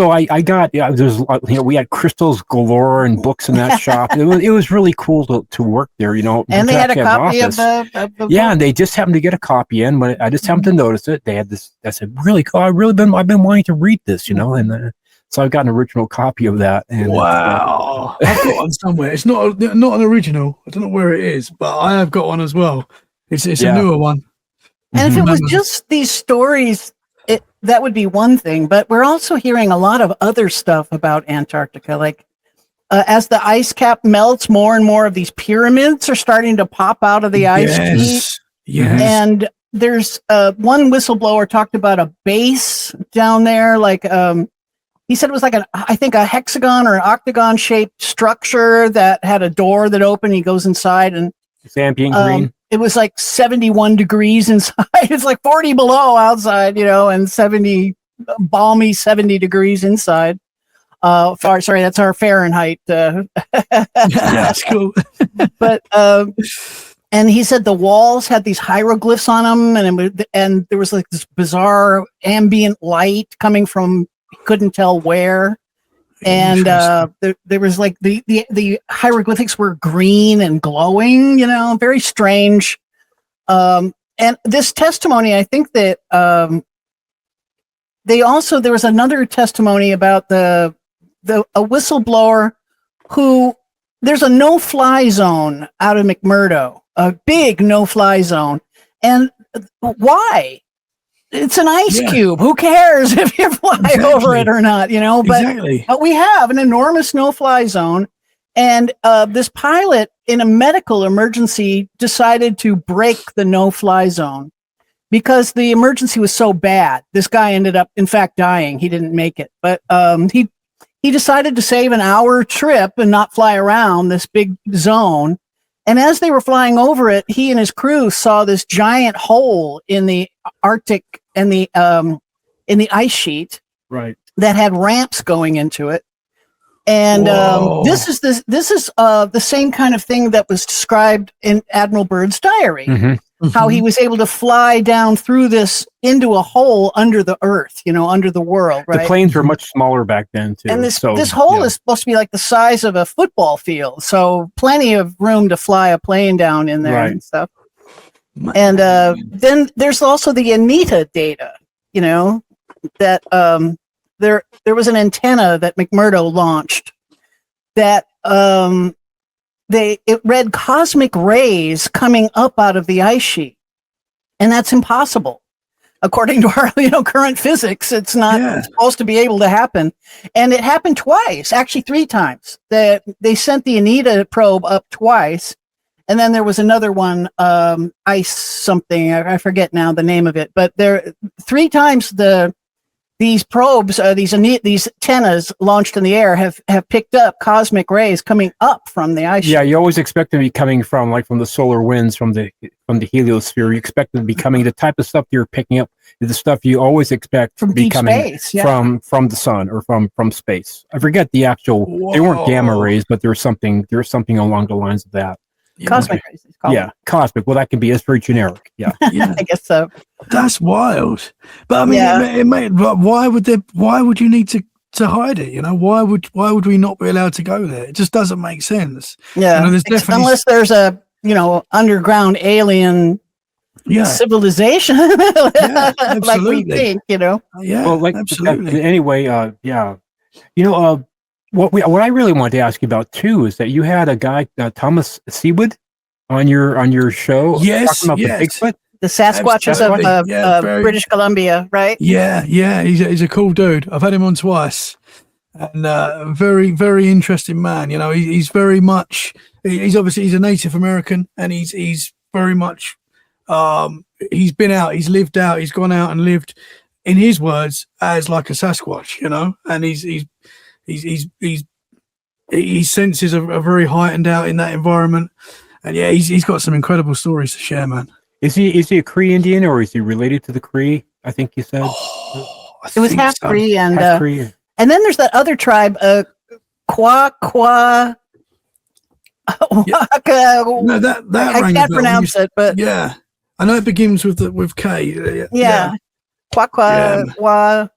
I got we had crystals galore and books in that shop. It was really cool to work there, And they had a copy of the book. And they just happened to get a copy in. When I just happened to notice it, they had this. I said, "Really cool! I've been wanting to read this, and." So I've got an original copy of that. And wow. I've got one somewhere. It's not an original. I don't know where it is, but I have got one as well. It's a newer one. And if it was just these stories, that would be one thing. But we're also hearing a lot of other stuff about Antarctica. Like as the ice cap melts, more and more of these pyramids are starting to pop out of the ice sheet. Yes. And there's one whistleblower talked about a base down there, like he said it was like I think a hexagon or an octagon shaped structure that had a door that opened. He goes inside and ambient green. It was like 71 degrees inside. It's like 40 below outside, and balmy 70 degrees inside. Sorry, that's our Fahrenheit. That's cool. But and he said the walls had these hieroglyphs on them, and there was like this bizarre ambient light coming from. Couldn't tell where, and there was like the hieroglyphics were green and glowing, very strange. And this testimony, I think that there was another testimony about a whistleblower who there's a no-fly zone out of McMurdo, a big no-fly zone, and why? It's an ice cube. Who cares if you fly over it or not, But we have an enormous no-fly zone. And this pilot in a medical emergency decided to break the no-fly zone because the emergency was so bad. This guy ended up, in fact, dying. He didn't make it. But he decided to save an hour trip and not fly around this big zone. And as they were flying over it, he and his crew saw this giant hole in the Arctic and in the ice sheet, right, that had ramps going into it. And this is the same kind of thing that was described in Admiral Byrd's diary. How he was able to fly down through this into a hole under the earth, under the world. Right? The planes were much smaller back then too. And this hole is supposed to be like the size of a football field, so plenty of room to fly a plane down in there and stuff. And then there's also the Anita data, that there was an antenna that McMurdo launched that it read cosmic rays coming up out of the ice sheet, and that's impossible according to our current physics. It's not supposed to be able to happen, and it happened twice, actually 3 times. They sent the Anita probe up twice, and then there was another one, ice something, I forget now the name of it, but there 3 times these probes, these antennas launched in the air have picked up cosmic rays coming up from the ice sheet. Yeah, you always expect them to be coming from the solar winds, from the heliosphere. You expect them to be coming. The type of stuff you're picking up is the stuff you always expect from to be coming space, from the sun or from space. I forget the actual. Whoa. They weren't gamma rays, but there was something along the lines of that. Cosmic rays. Cosmic. Well, that can be. It's very generic. Yeah, I guess so. That's wild. But I mean, why would you need to hide it? Why would we not be allowed to go there? It just doesn't make sense. Yeah, unless there's a underground alien civilization, like we think. Yeah, well, absolutely. Anyway, What I really wanted to ask you about too is that you had a guy, Thomas Seawood, on your show. Yes, talking about the Bigfoot, the Sasquatches of British Columbia, right? Yeah, he's a cool dude. I've had him on twice. and very, very interesting man. You know, he's very much. He's obviously he's a Native American, and he's very much. He's been out. He's lived out. He's gone out and lived, in his words, as like a Sasquatch. You know, and his senses are very heightened out in that environment. And yeah, he's got some incredible stories to share, man. Is he a Cree Indian, or is he related to the Cree? I think you said It was half Cree, and half Cree. And then there's that other tribe, Kwa. Yeah. No, that I can't pronounce it, but yeah, I know it begins with K. Yeah. Kwa.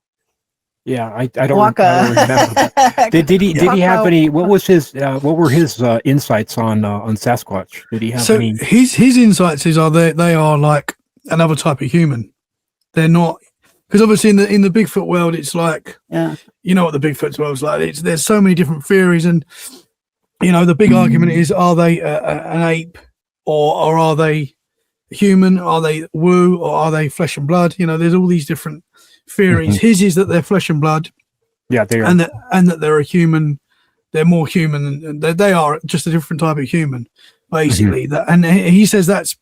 Yeah, I don't remember that. Did he have any? What was his? What were his insights on Sasquatch? Did he have any? His insights are they are like another type of human. They're not, because obviously in the Bigfoot world, it's like, you know what the Bigfoot world's like. There's so many different theories, and you know the big argument is, are they an ape, or are they human? Are they woo, or are they flesh and blood? You know, there's all these different theories. His is that they're flesh and blood. Yeah, they are, and that they're a human. They're more human, and they are just a different type of human, basically. And he says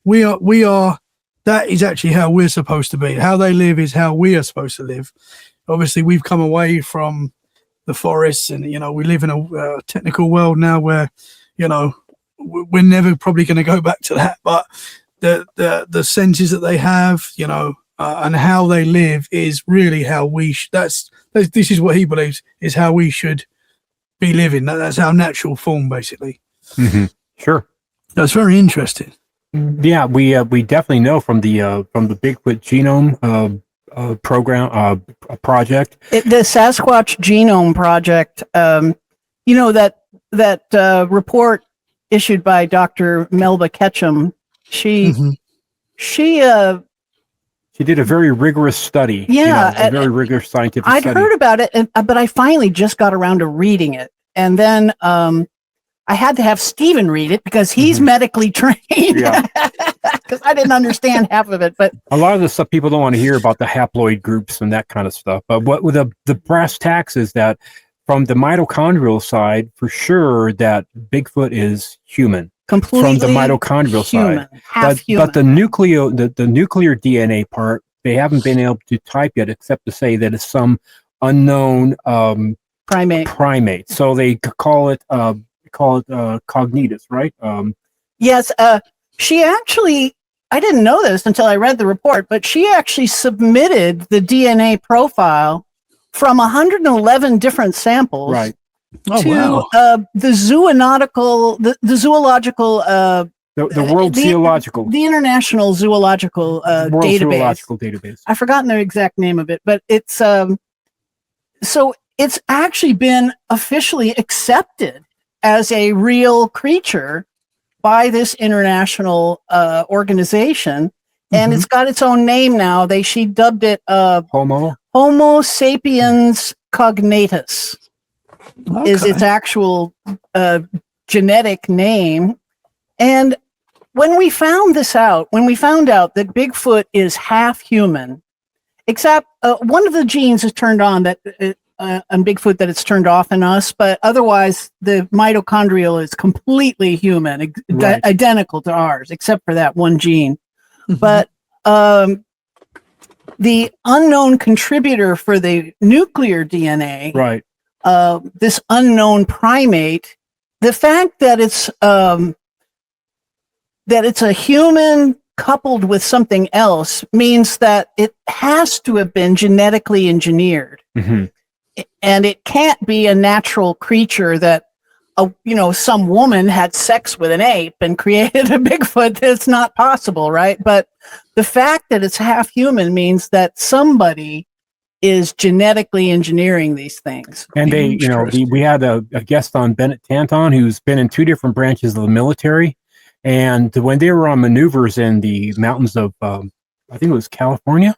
we are. That is actually how we're supposed to be. How they live is how we are supposed to live. Obviously, we've come away from the forests, and you know we live in a technical world now where, you know, we're never probably going to go back to that. But the senses that they have, you know, and how they live is really how we. This is what he believes is how we should be living. That's our natural form, basically. Sure, that's very interesting. Yeah, we definitely know from the Bigfoot genome program project, the Sasquatch Genome Project. You know that report issued by Dr. Melba Ketchum. She did a very rigorous study. Yeah, a very rigorous scientific study. I'd heard about it, but I finally just got around to reading it, and then I had to have Steven read it because he's medically trained. Yeah. Because I didn't understand half of it. But a lot of the stuff people don't want to hear about the haploid groups and that kind of stuff. But what with the brass tacks is that from the mitochondrial side, for sure, that Bigfoot is human. Completely from the mitochondrial human, side. But the nuclear DNA part, they haven't been able to type yet, except to say that it's some unknown primate. So they call it cognitus, right? Yes. She actually, I didn't know this until I read the report, but she actually submitted the DNA profile from 111 different samples, right? The zoological, the World Zoological, the International Zoological Database. I've forgotten the exact name of it, but it's so it's actually been officially accepted as a real creature by this international organization, and it's got its own name now. She dubbed it Homo sapiens cognatus. Is its actual genetic name. And when we found out that Bigfoot is half human, except one of the genes is turned on on Bigfoot that it's turned off in us, but otherwise the mitochondrial is completely human, identical to ours, except for that one gene. But the unknown contributor for the nuclear DNA, right? This unknown primate, the fact that it's a human coupled with something else means that it has to have been genetically engineered. And it can't be a natural creature that, some woman had sex with an ape and created a Bigfoot. It's not possible, right? But the fact that it's half human means that somebody is genetically engineering these things. And we had a guest on, Bennett Tanton, who's been in two different branches of the military. And when they were on maneuvers in the mountains of, I think it was California.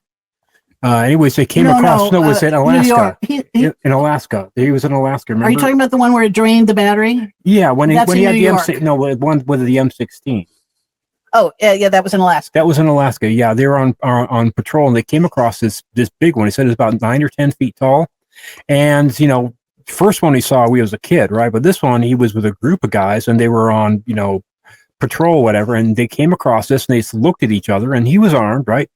Anyways, they came across. It was in Alaska. In Alaska, he was in Alaska. Remember? Are you talking about the one where it drained the battery? Yeah, when he had the one with the M16. Oh, yeah, that was in Alaska. That was in Alaska. Yeah, they were on patrol, and they came across this big one. He said it was about 9 or 10 feet tall, and first one he saw, we was a kid, right? But this one, he was with a group of guys, and they were on, patrol, whatever, and they came across this, and they looked at each other, and he was armed, right?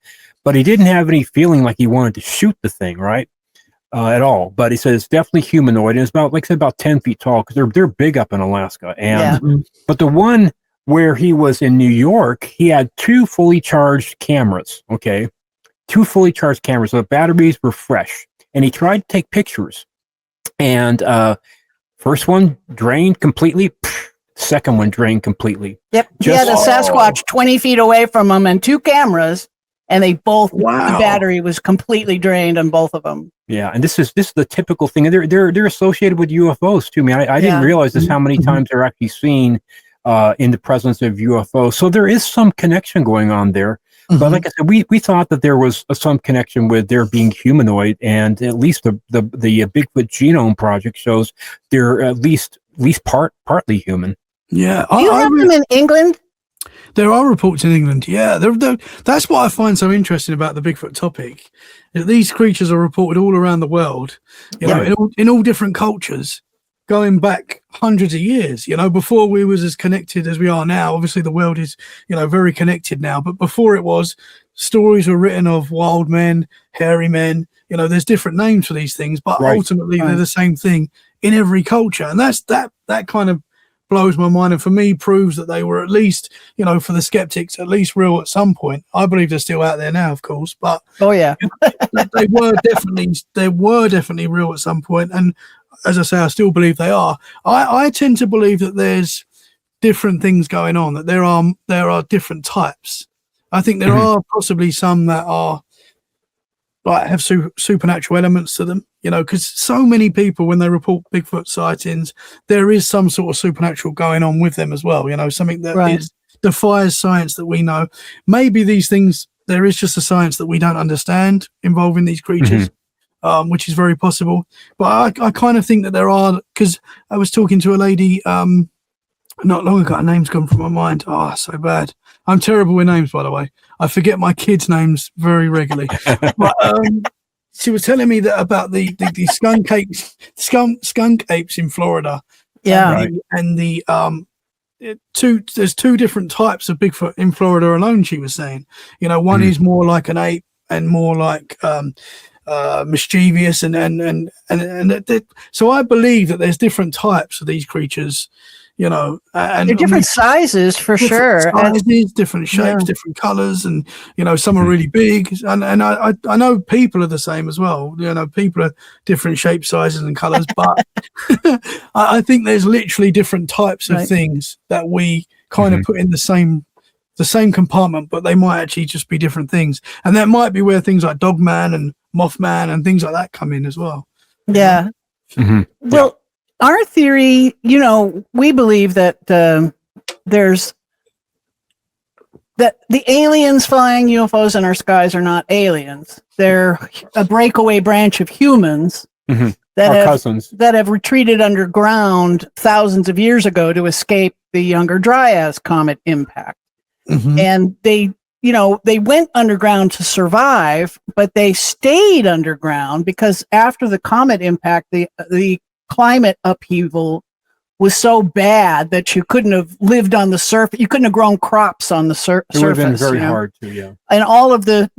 But he didn't have any feeling like he wanted to shoot the thing, right? At all. But he said it's definitely humanoid, and it's about, like I said, about 10 feet tall, because they're big up in Alaska. And but the one where he was in New York, he had 2 fully charged cameras. Okay, 2 fully charged cameras. So the batteries were fresh, and he tried to take pictures. And first one drained completely. Second one drained completely. Yep. He had a Sasquatch 20 feet away from him and 2 cameras, and they both the battery was completely drained on both of them. Yeah, and this is the typical thing. And they're associated with UFOs too. Man, I didn't realize this, how many times they're actually seen in the presence of UFOs. So there is some connection going on there. But like I said, we thought that there was some connection with there being humanoid, and at least the Bigfoot Genome Project shows they're at least partly human. Yeah. Do you have them in England? There are reports in England. Yeah. That's what I find so interesting about the Bigfoot topic. That these creatures are reported all around the world, in all different cultures, going back hundreds of years. Before we was as connected as we are now. Obviously, the world is, very connected now. But before it was, stories were written of wild men, hairy men. There's different names for these things, but ultimately they're the same thing in every culture. And that kind of blows my mind, and for me proves that they were at least, for the skeptics, at least real at some point. I believe they're still out there now, of course, but they were definitely real at some point. And as I say, I still believe they are. I tend to believe that there's different things going on, that there are different types. I think there are possibly some that are have supernatural elements to them, because so many people, when they report Bigfoot sightings, there is some sort of supernatural going on with them as well. Something that defies science that we know. Maybe these things, there is just a science that we don't understand involving these creatures, which is very possible. But I kind of think that there are, because I was talking to a lady not long ago. Her name's gone from my mind. Oh, so bad. I'm terrible with names, by the way. I forget my kids' names very regularly. But she was telling me that about the skunk apes in Florida. Yeah. And there's 2 different types of Bigfoot in Florida alone, she was saying. One is more like an ape and more like mischievous and so I believe that there's different types of these creatures. And they're different sizes for sure, sizes, different shapes, different colors, and some are really big. And I know people are the same as well. People are different shapes, sizes, and colors. But I think there's literally different types of things that we kind of put in the same compartment, but they might actually just be different things. And that might be where things like Dogman and Mothman and things like that come in as well. Yeah. Well. Our theory, we believe that there's that the aliens flying UFOs in our skies are not aliens. They're a breakaway branch of humans that have retreated underground thousands of years ago to escape the Younger Dryas comet impact. And they went underground to survive, but they stayed underground because after the comet impact, the climate upheaval was so bad that you couldn't have lived on the surface. You couldn't have grown crops on the surface. It would have been very hard to, yeah. And all of the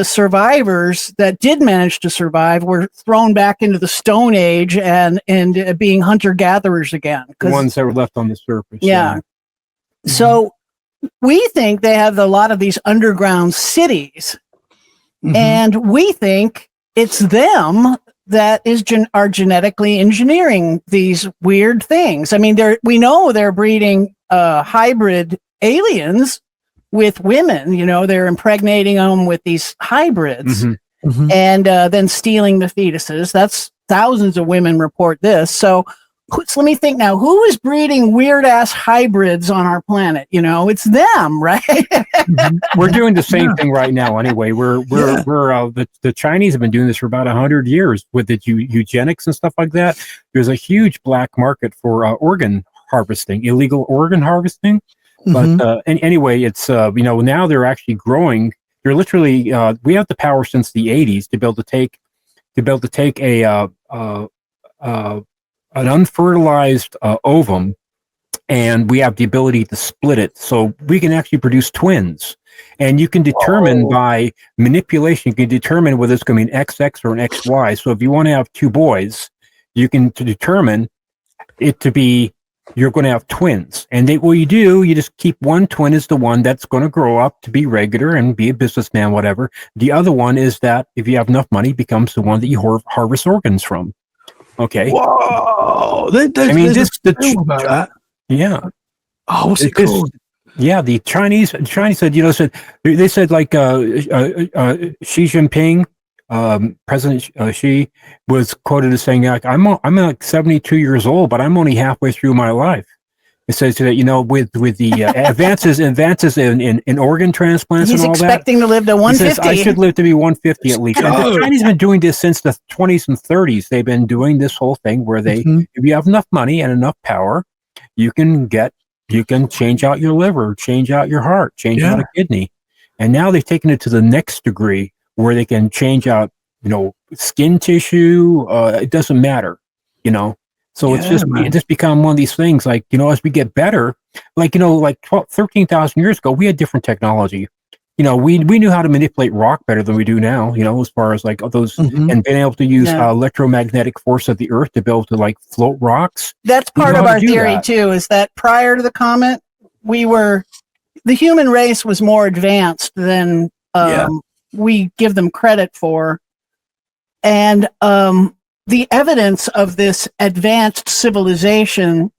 survivors that did manage to survive were thrown back into the Stone Age and being hunter-gatherers again. The ones that were left on the surface. Yeah. So we think they have a lot of these underground cities, and we think it's them that are genetically engineering these weird things. I mean, we know they're breeding hybrid aliens with women. They're impregnating them with these hybrids and then stealing the fetuses. That's thousands of women report this. So let me think now. Who is breeding weird ass hybrids on our planet? It's them, right? We're doing the same thing right now. Anyway, the Chinese have been doing this for about 100 years with the eugenics and stuff like that. There's a huge black market for organ harvesting, illegal organ harvesting. But anyway, it's now they're actually growing. They're literally we have the power since the 80s to be able to take a an unfertilized ovum, and we have the ability to split it, so we can actually produce twins. And you can determine by manipulation, you can determine whether it's going to be an XX or an XY. So if you want to have two boys, you can determine it to be, you're going to have twins. And what you do, you just keep one twin is the one that's going to grow up to be regular and be a businessman, whatever. The other one is that if you have enough money, becomes the one that you harvest organs from. Okay. Whoa! I mean, this about that. Yeah. Oh, what's it called? Yeah, the Chinese said, they said like Xi Jinping, President Xi was quoted as saying, like, I'm like 72 years old, but I'm only halfway through my life. It says that, with the advances in organ transplants and all that. He's expecting to live to 150. Says, I should live to be 150 at least. And the Chinese have been doing this since the 20s and 30s. They've been doing this whole thing where if you have enough money and enough power, you can change out your liver, change out your heart, change out a kidney. And now they've taken it to the next degree where they can change out, skin tissue. It doesn't matter, So it's just become one of these things, like, as we get better, like, 13,000 years ago, we had different technology. We knew how to manipulate rock better than we do now, as far as like those, and being able to use electromagnetic force of the earth to be able to like float rocks. That's part of our theory too, is that prior to the comet, the human race was more advanced than we give them credit for. And the evidence of this advanced civilization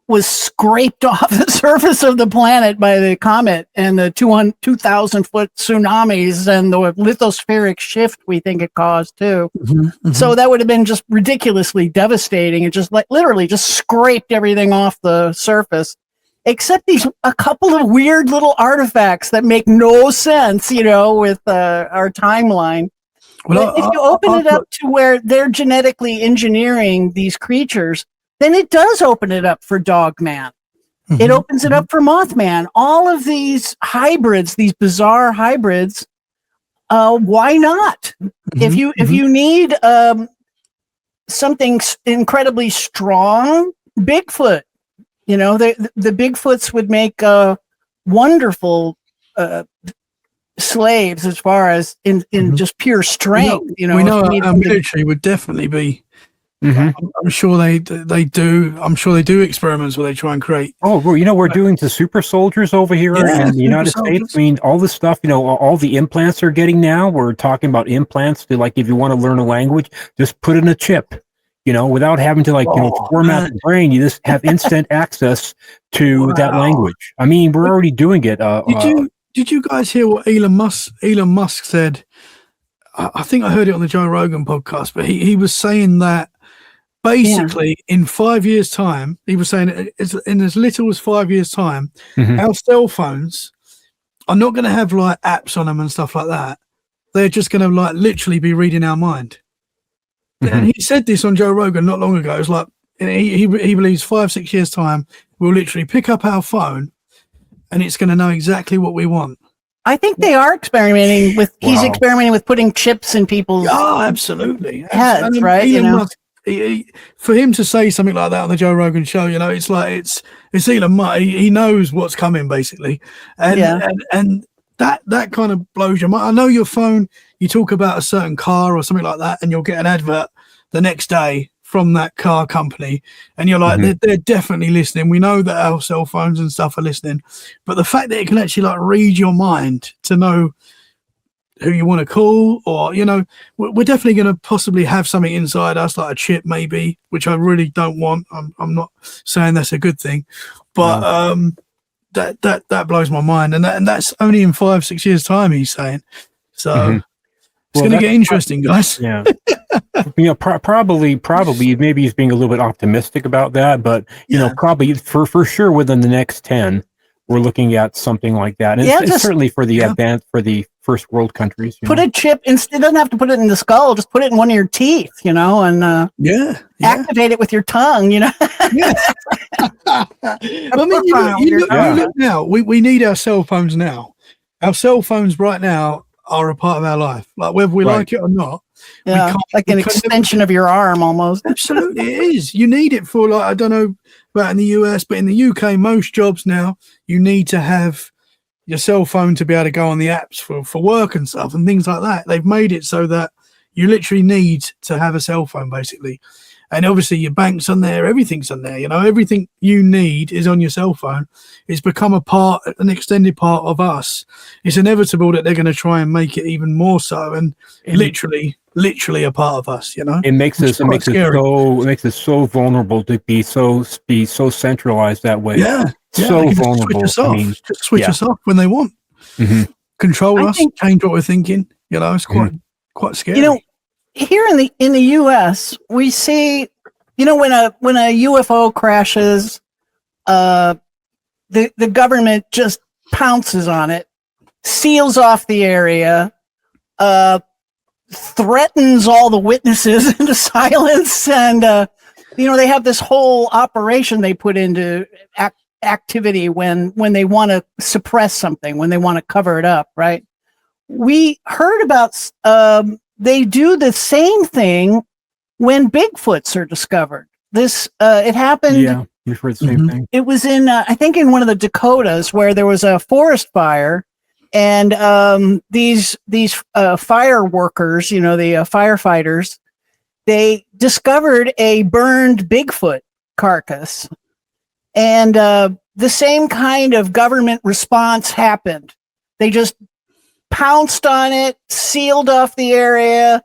was scraped off the surface of the planet by the comet and the 2,000-foot tsunamis and the lithospheric shift we think it caused too. So that would have been just ridiculously devastating. It just literally just scraped everything off the surface, except a couple of weird little artifacts that make no sense, with our timeline. Well, if you open it up to where they're genetically engineering these creatures, then it does open it up for Dogman. It opens it up for Mothman. All of these hybrids, these bizarre hybrids, why not? If you need something incredibly strong, Bigfoot, the Bigfoots would make wonderful slaves as far as in just pure strength. We know our military would definitely be. I'm sure they do. I'm sure they do experiments where they try and create. Oh, well, we're doing the super soldiers over here in the United States. I mean, all this stuff, all the implants they're getting now. We're talking about implants to, like, if you want to learn a language, just put in a chip. Without having to format the brain, you just have instant access to that language. I mean, we're already doing it. Did you guys hear what Elon Musk said? I think I heard it on the Joe Rogan podcast, but he was saying that basically in 5 years' time, he was saying in as little as 5 years' time, our cell phones are not going to have like apps on them and stuff like that. They're just going to like literally be reading our mind. And he said this on Joe Rogan not long ago. It's like he believes 5-6 years' time we'll literally pick up our phone and it's going to know exactly what we want. I think they are experimenting with. He's experimenting with putting chips in people's. Oh, absolutely. Heads, right? Musk, for him to say something like that on the Joe Rogan show, it's like it's Elon Musk. He knows what's coming, basically, and that kind of blows your mind. I know your phone. You talk about a certain car or something like that, and you'll get an advert the next day from that car company, and you're like, they're definitely listening. We know that our cell phones and stuff are listening, but the fact that it can actually like read your mind to know who you want to call, or we're definitely going to possibly have something inside us, like a chip maybe, which I really don't want. I'm not saying that's a good thing, but that blows my mind, and that's only in 5-6 years time, he's saying. So it's going to get interesting, guys. Yeah. Probably maybe he's being a little bit optimistic about that, but probably for sure within the next 10 we're looking at something like that. And it's certainly for the advanced, for the first world countries. Put a chip it doesn't have to put it in the skull, just put it in one of your teeth, and activate it with your tongue, I mean, you look now, we need our cell phones now. Our cell phones right now are a part of our life, like whether we like it or not. Yeah, like an extension of your arm almost. Absolutely, it is. You need it for, like, I don't know about in the US, but in the UK, most jobs now, you need to have your cell phone to be able to go on the apps for work and stuff and things like that. They've made it so that you literally need to have a cell phone, basically. And obviously your bank's on there, everything's on there, everything you need is on your cell phone. It's become an extended part of us. It's inevitable that they're going to try and make it even more so, and literally a part of us, It makes us so vulnerable to be so centralized that way. Yeah. So vulnerable. Switch us off when they want. Mm-hmm. Control us, change what we're thinking. It's quite scary. Here in the U.S., we see, when a UFO crashes, the government just pounces on it, seals off the area, threatens all the witnesses into silence, and they have this whole operation they put into activity when they want to suppress something, when they want to cover it up. Right? We heard about. They do the same thing when Bigfoots are discovered. It happened. Yeah, we've heard the same thing. It was I think in one of the Dakotas where there was a forest fire, and these fire workers, the firefighters, they discovered a burned Bigfoot carcass, and the same kind of government response happened. They just pounced on it, sealed off the area,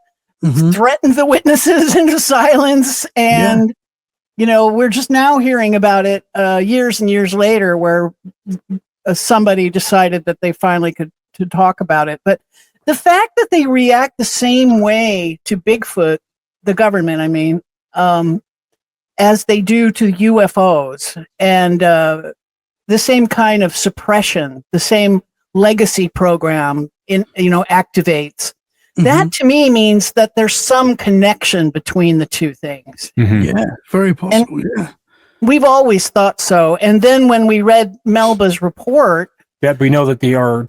threatened the witnesses into silence, and we're just now hearing about it years and years later, where somebody decided that they finally could talk about it. But the fact that they react the same way to Bigfoot, the government, as they do to UFOs, and the same kind of suppression, the same legacy program activates. That to me means that there's some connection between the two things. Yeah, very possible. We've always thought so. And then when we read Melba's report, that we know that they are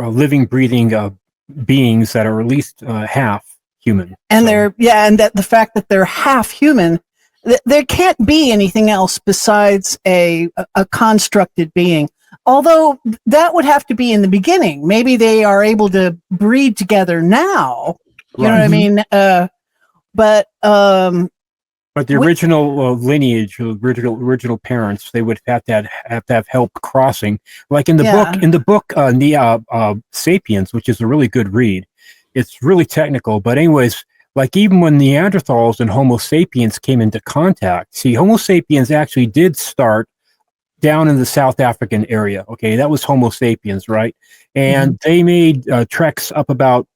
living, breathing beings that are at least half human. And and that the fact that they're half human, there can't be anything else besides a constructed being. Although that would have to be in the beginning. Maybe they are able to breed together now. You know what I mean? But the original lineage, original parents, they would have to have help crossing. Like in the book, Sapiens, which is a really good read. It's really technical, but anyways, like even when Neanderthals and Homo sapiens came into contact, Homo sapiens actually did start down in the South African area. Okay, that was Homo sapiens, right? And they made treks up about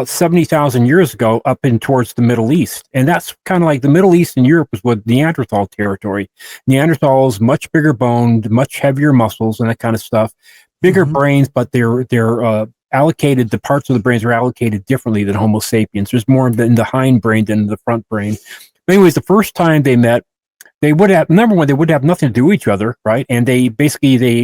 70,000 years ago up in towards the Middle East. And that's kind of like the Middle East and Europe was Neanderthal territory. Neanderthals, much bigger boned, much heavier muscles and that kind of stuff. Bigger brains, but they're allocated, the parts of the brains are allocated differently than Homo sapiens. There's more in the hind brain than in the front brain. But anyways, the first time they met, they would have nothing to do with each other, right? And they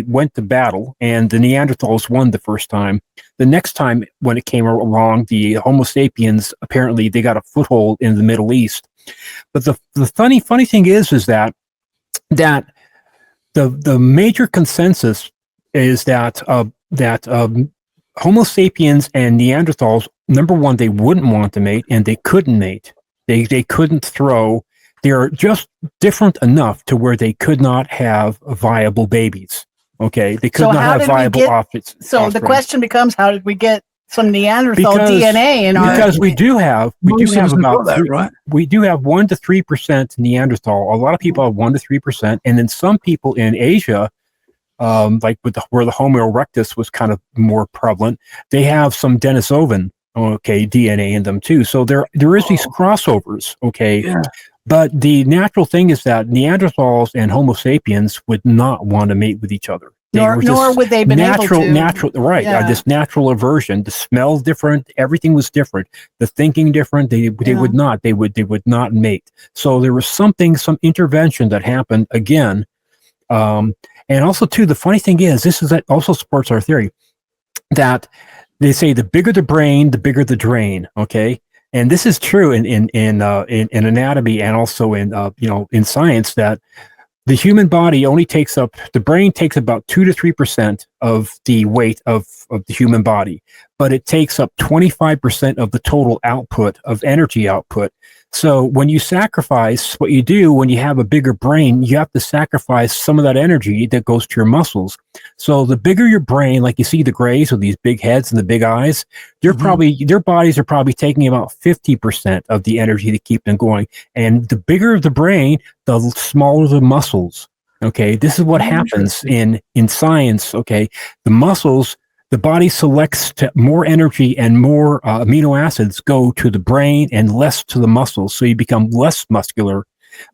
went to battle, and the Neanderthals won the first time. The next time when it came along, the Homo sapiens, apparently they got a foothold in the Middle East. But the funny thing is that the major consensus is that Homo sapiens and Neanderthals, number one, they wouldn't want to mate, and they couldn't mate. They couldn't throw. They're just different enough to where they could not have viable babies. Okay, they could not have viable offspring. So the question becomes, how did we get some Neanderthal DNA in our? Because we do have about that, right? We do have 1 to 3% Neanderthal. A lot of people have 1 to 3%, and then some people in Asia, like where the Homo erectus was kind of more prevalent, they have some Denisovan, DNA in them too. So there is these crossovers. Okay. Yeah. But the natural thing is that Neanderthals and Homo sapiens would not want to mate with each other. Nor would they been able to. Right. Yeah. This natural aversion. The smell different. Everything was different. The thinking different. They would not. They would not mate. So there was some intervention that happened again. And also too, the funny thing is, that also supports our theory that they say the bigger the brain, the bigger the drain. Okay. And this is true in anatomy and also in science, that the human body only takes up, the brain takes about 2 to 3% of the weight of the human body, but it takes up 25% of the total output of energy output. So when you sacrifice, what you do when you have a bigger brain, you have to sacrifice some of that energy that goes to your muscles. So the bigger your brain, like you see the Greys with these big heads and the big eyes, they're their bodies are probably taking about 50% of the energy to keep them going. And the bigger the brain, the smaller the muscles. Okay, this is what happens in science. Okay, the muscles, the body selects to more energy and more amino acids go to the brain and less to the muscles, so you become less muscular.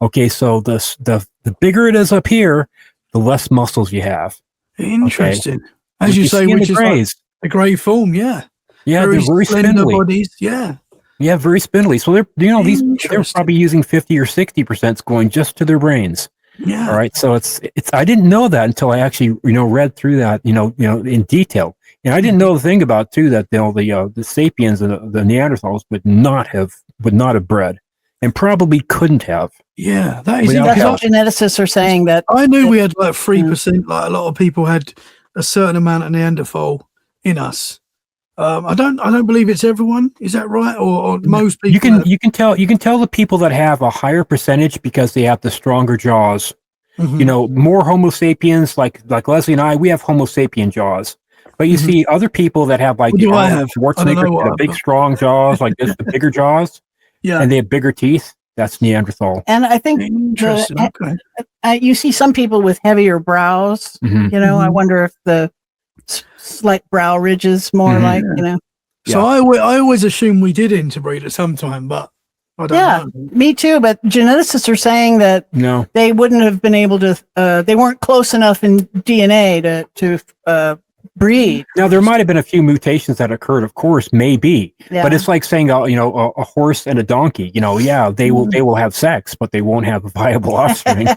Okay, so the bigger it is up here, the less muscles you have. Interesting. Okay? As you say, which is like Greys. the grey form, yeah. Yeah, they're very slender spindly. bodies, yeah. Yeah, very spindly. So they're probably using 50 or 60% going just to their brains. Yeah. All right. So it's I didn't know that until I actually read through that in detail. And I didn't know the thing about too that the sapiens and the Neanderthals would not have bred, and probably couldn't have. Yeah, that is. That's what geneticists are saying. That I knew we had like 3%. Like a lot of people had a certain amount of Neanderthal in us. I don't believe it's everyone. Is that right? Or most people? You can tell the people that have a higher percentage because they have the stronger jaws. More Homo sapiens, like Leslie and I, we have Homo sapien jaws. But you see other people that have like Schwarzenegger, the big strong jaws, like this, the bigger jaws, and they have bigger teeth. That's Neanderthal. And I think you see some people with heavier brows. I wonder if the slight brow ridges more So I always assume we did interbreed at some time, but I don't know. Me too. But geneticists are saying that they wouldn't have been able to. They weren't close enough in DNA to breed. Now there might have been a few mutations that occurred, of course, maybe, but it's like saying a horse and a donkey. They will have sex, but they won't have a viable offspring.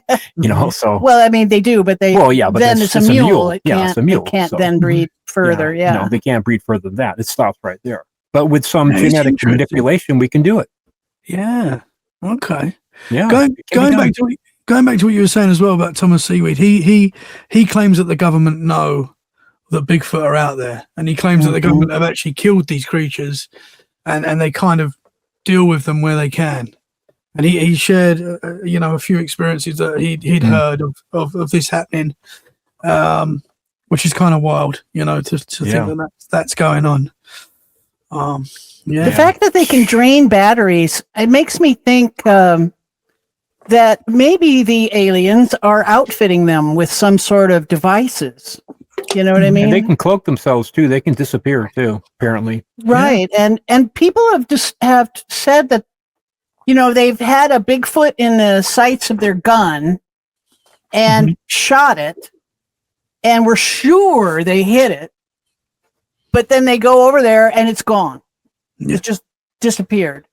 So well, I mean they do, but they but then it's a mule. It's a mule. It can't then breed further. They can't breed further than that. It stops right there. But with some genetic manipulation, we can do it. Yeah. Okay. Yeah. Going back to what you were saying as well about Thomas Seaweed, he claims that the government know that Bigfoot are out there, and he claims that the government have actually killed these creatures, and they kind of deal with them where they can. And he shared, a few experiences that he'd heard of this happening, which is kind of wild, to think that's going on. The fact that they can drain batteries, it makes me think that maybe the aliens are outfitting them with some sort of devices. You know what I mean? And they can cloak themselves too. They can disappear too, apparently. Right. Yeah. And people have said that, they've had a Bigfoot in the sights of their gun and shot it, and were sure they hit it, but then they go over there and it's gone. Yeah. It just disappeared.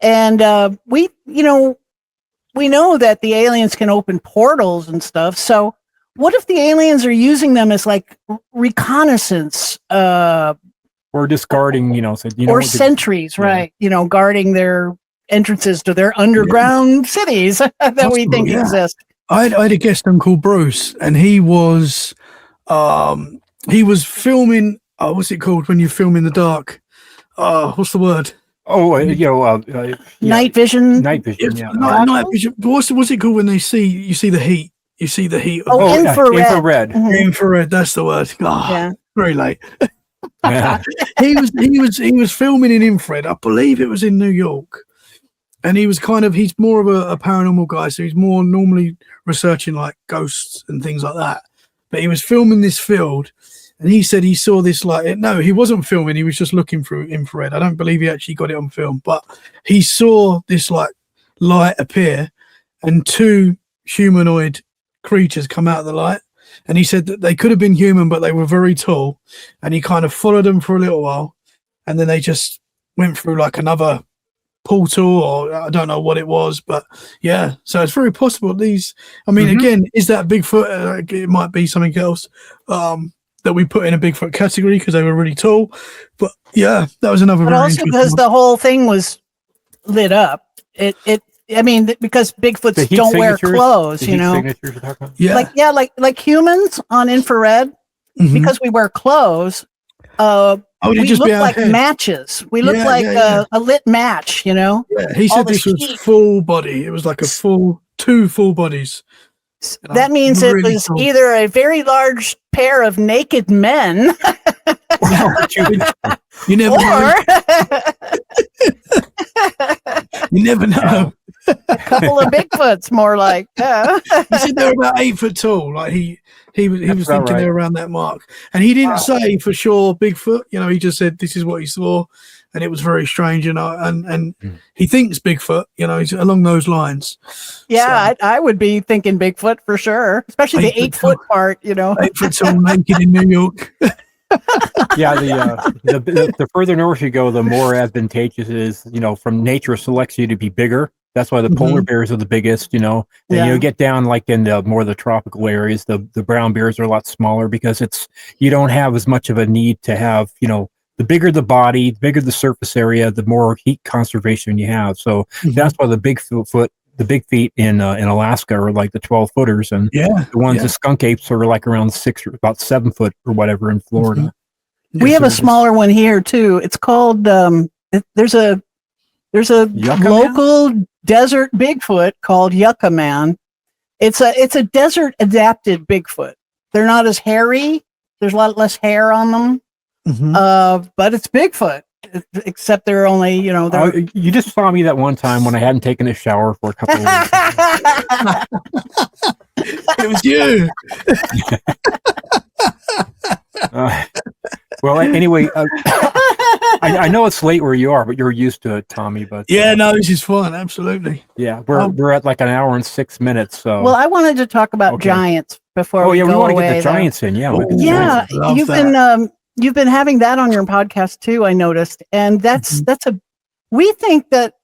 And we know that the aliens can open portals and stuff. So what if the aliens are using them as like reconnaissance? Or discarding, or sentries, right? Guarding their entrances to their underground cities that we think exist. I had a guest on called Bruce, and he was filming. What's it called when you film in the dark? What's the word? Night vision. Night vision. Night vision. What's it called when you see the heat? You see the heat. Infrared. Infrared. Infrared. That's the word. Very late. He was filming in infrared. I believe it was in New York, and he's more of a paranormal guy, so he's more normally researching like ghosts and things like that. But he was filming this field, and he said he saw this no, he wasn't filming. He was just looking through infrared. I don't believe he actually got it on film, but he saw this light appear, and two humanoid creatures come out of the light. And he said that they could have been human, but they were very tall. And he kind of followed them for a little while, and then they just went through like another portal, or I don't know what it was, but yeah. So it's very possible these. I mean, again, is that Bigfoot? It might be something else. That that we put in a Bigfoot category because they were really tall. But yeah, that was another. But very also because the whole thing was lit up. I mean, because Bigfoots don't wear clothes, you know. Yeah, like humans on infrared, because we wear clothes. We look like matches. We look like a lit match, you know. Yeah, he said this was full body. It was like two full bodies. That means it was either a very large pair of naked men, you never know. You never know. A couple of Bigfoots, more like. Yeah. He said they're about 8 foot tall. Like he was thinking they're around that mark, and he didn't say for sure Bigfoot. You know, he just said this is what he saw, and it was very strange. You know, and he thinks Bigfoot. You know, he's along those lines. Yeah, so, I would be thinking Bigfoot for sure, especially the 8 foot part. You know, 8 foot tall, naked in New York. Yeah, the further north you go, the more advantageous it is. You know, from nature selects you to be bigger. That's why the polar bears are the biggest, you know. And you get down like in the more the tropical areas, the brown bears are a lot smaller because you don't have as much of a need to have, you know, the bigger the body, the bigger the surface area, the more heat conservation you have. So that's why the big feet in Alaska are like the 12 footers, and the ones the skunk apes are like around about 7 foot or whatever in Florida. We have a smaller one here too. It's called there's a local desert Bigfoot called Yucca Man. It's a desert adapted Bigfoot. They're not as hairy. There's a lot less hair on them. But it's Bigfoot, except they're only, you know. You just saw me that one time when I hadn't taken a shower for a couple of weeks. It was you. Well, anyway, I know it's late where you are, but you're used to it, Tommy. But no, this is fun. Absolutely. Yeah, we're at like an hour and 6 minutes. So well, I wanted to talk about giants before we go want to away. get the giants in. Yeah, you've been having that on your podcast too. I noticed, and we think that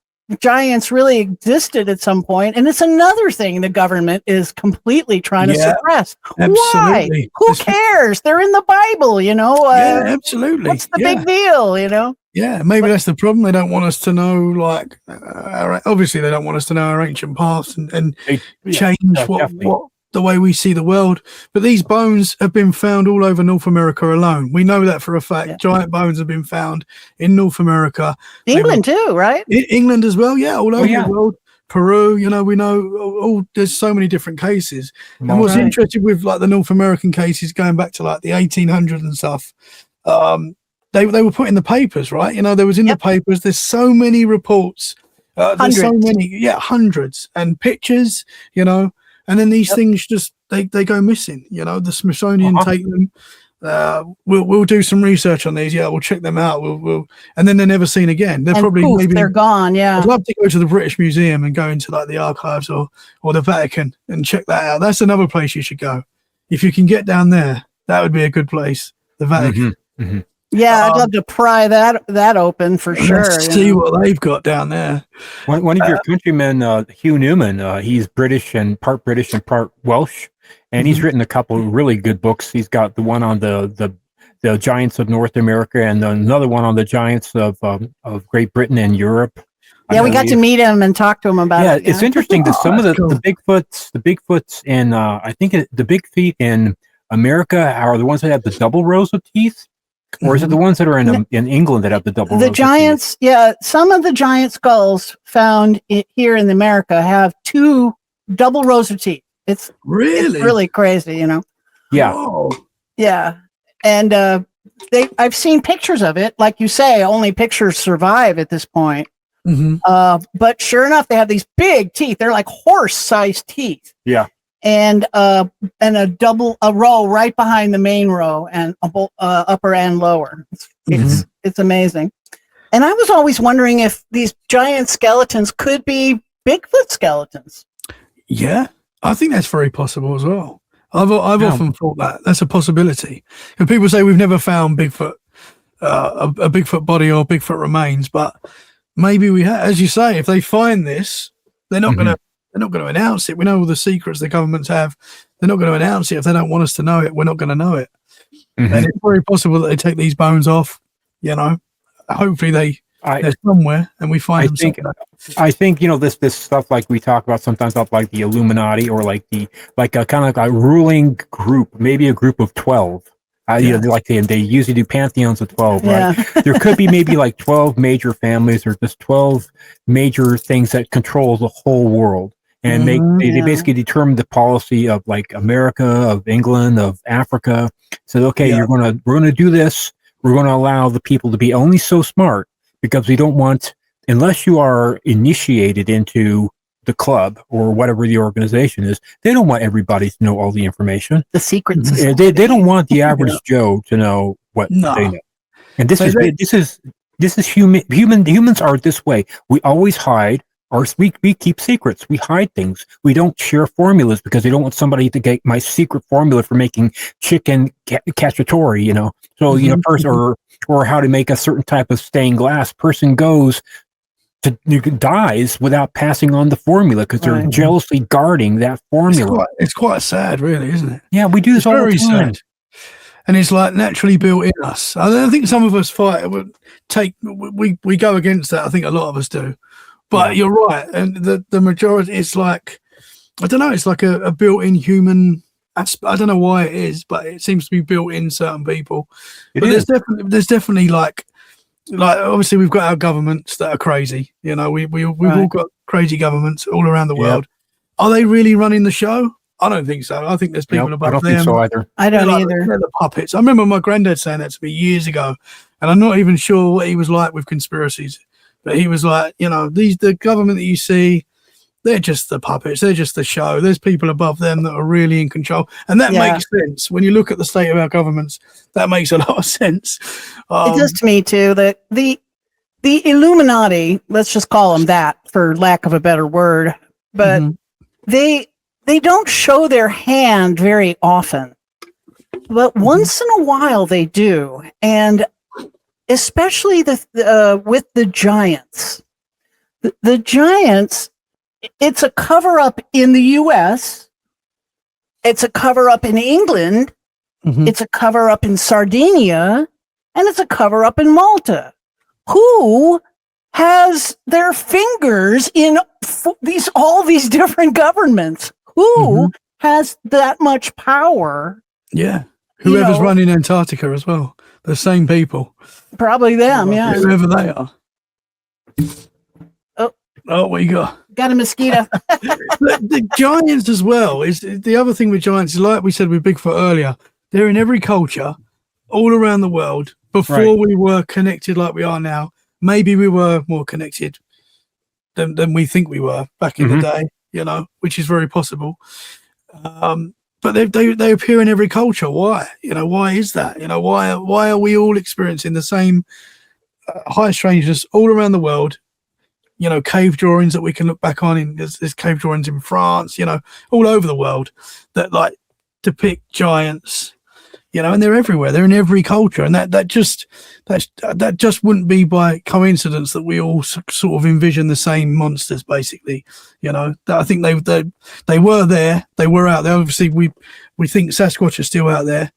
giants really existed at some point, and it's another thing the government is completely trying to suppress. Absolutely. Why? Who cares? They're in the Bible, you know. Absolutely. What's the big deal, you know? Yeah, maybe that's the problem. They don't want us to know, like, obviously they don't want us to know our ancient past and change what the way we see the world. But these bones have been found all over North America alone. We know that for a fact. Yeah. Giant bones have been found in North America. England too, right? England as well, all over the world. Peru, you know, we know there's so many different cases. And what's interesting with like the North American cases going back to like the 1800s and stuff, they were put in the papers, right? You know, there was in the papers. There's so many reports. There's so many, hundreds and pictures, you know. And then these things just they go missing. You know, the Smithsonian take them. We'll do some research on these. Yeah, we'll check them out. We'll and then they're never seen again. They're they're gone. Yeah, I'd love to go to the British Museum and go into like the archives or the Vatican and check that out. That's another place you should go if you can get down there. That would be a good place. The Vatican. Yeah, I'd love to pry that open for sure. See what they've got down there. One of your countrymen, Hugh Newman, he's British and part Welsh, and he's written a couple of really good books. He's got the one on the giants of North America, and another one on the giants of Great Britain and Europe. Yeah, we got to meet him and talk to him about it. Yeah, it's interesting that some of the Bigfoots in I think the big feet in America are the ones that have the double rows of teeth. Or is it the ones that are in England that have the double? The giants, some of the giant skulls found here in America have 2 double rows of teeth. It's really crazy, you know. Yeah, yeah, and I've seen pictures of it. Like you say, only pictures survive at this point. But sure enough, they have these big teeth. They're like horse-sized teeth. Yeah. And a row right behind the main row, and upper and lower. It's amazing. And I was always wondering if these giant skeletons could be Bigfoot skeletons. Yeah, I think that's very possible as well. I've often thought that's a possibility. And people say we've never found Bigfoot, a Bigfoot body or Bigfoot remains, but maybe we have. As you say, if they find this, they're not going to. They're not going to announce it. We know all the secrets the governments have. They're not going to announce it. If they don't want us to know it, we're not going to know it. And it's very possible that they take these bones off. You know, hopefully they're somewhere, and we find them. I think this stuff like we talk about sometimes about like the Illuminati or like a kind of like a ruling group, maybe a group of 12. Like they usually do pantheons of 12, right? There could be maybe like 12 major families or just 12 major things that control the whole world, and they basically determine the policy of like America, of England, of Africa. So we're gonna do this. We're gonna allow the people to be only so smart because we don't want, unless you are initiated into the club or whatever the organization is, they don't want everybody to know all the information. The secrets. They don't want the average Joe to know what they know. And this is human. Humans are this way. We always hide. We keep secrets. We hide things. We don't share formulas because they don't want somebody to get my secret formula for making chicken cacciatore, So, or how to make a certain type of stained glass. Person dies without passing on the formula because they're jealously guarding that formula. It's quite sad, really, isn't it? Yeah, we do this all the time. Sad. And it's like naturally built in us. I think some of us fight. We go against that. I think a lot of us do. But you're right, and the majority, it's like, I don't know, it's like a built-in human aspect. I don't know why it is, but it seems to be built in certain people. There's definitely like obviously we've got our governments that are crazy. We've all got crazy governments all around the world. Are they really running the show? I don't think so. I think there's people above them. I don't think so either. I don't either. They're the puppets. I remember my granddad saying that to me years ago, and I'm not even sure what he was like with conspiracies. But he was like, the government that you see, they're just the puppets. They're just the show. There's people above them that are really in control. And that makes sense. When you look at the state of our governments, that makes a lot of sense. It does to me, too. That the Illuminati, let's just call them that for lack of a better word, but they don't show their hand very often. But once in a while they do. And especially with the Giants. The Giants, it's a cover-up in the U.S., it's a cover-up in England, it's a cover-up in Sardinia, and it's a cover-up in Malta. Who has their fingers in all these different governments? Who has that much power? Yeah. Whoever's running Antarctica as well. The same people. Probably them, whoever they are. Oh, what you got? Got a mosquito. the Giants as well. Is the other thing with Giants is, like we said with Bigfoot earlier, they're in every culture all around the world. Before we were connected like we are now, maybe we were more connected than we think we were back in the day, which is very possible. But they appear in every culture. Why? Why is that? Why are we all experiencing the same high strangeness all around the world? Cave drawings that we can look back on. There's cave drawings in France, all over the world that like depict giants, and they're everywhere. They're in every culture, and that just wouldn't be by coincidence that we all sort of envision the same monsters. Basically, I think they were there. They were out there. Obviously, we think Sasquatch is still out there.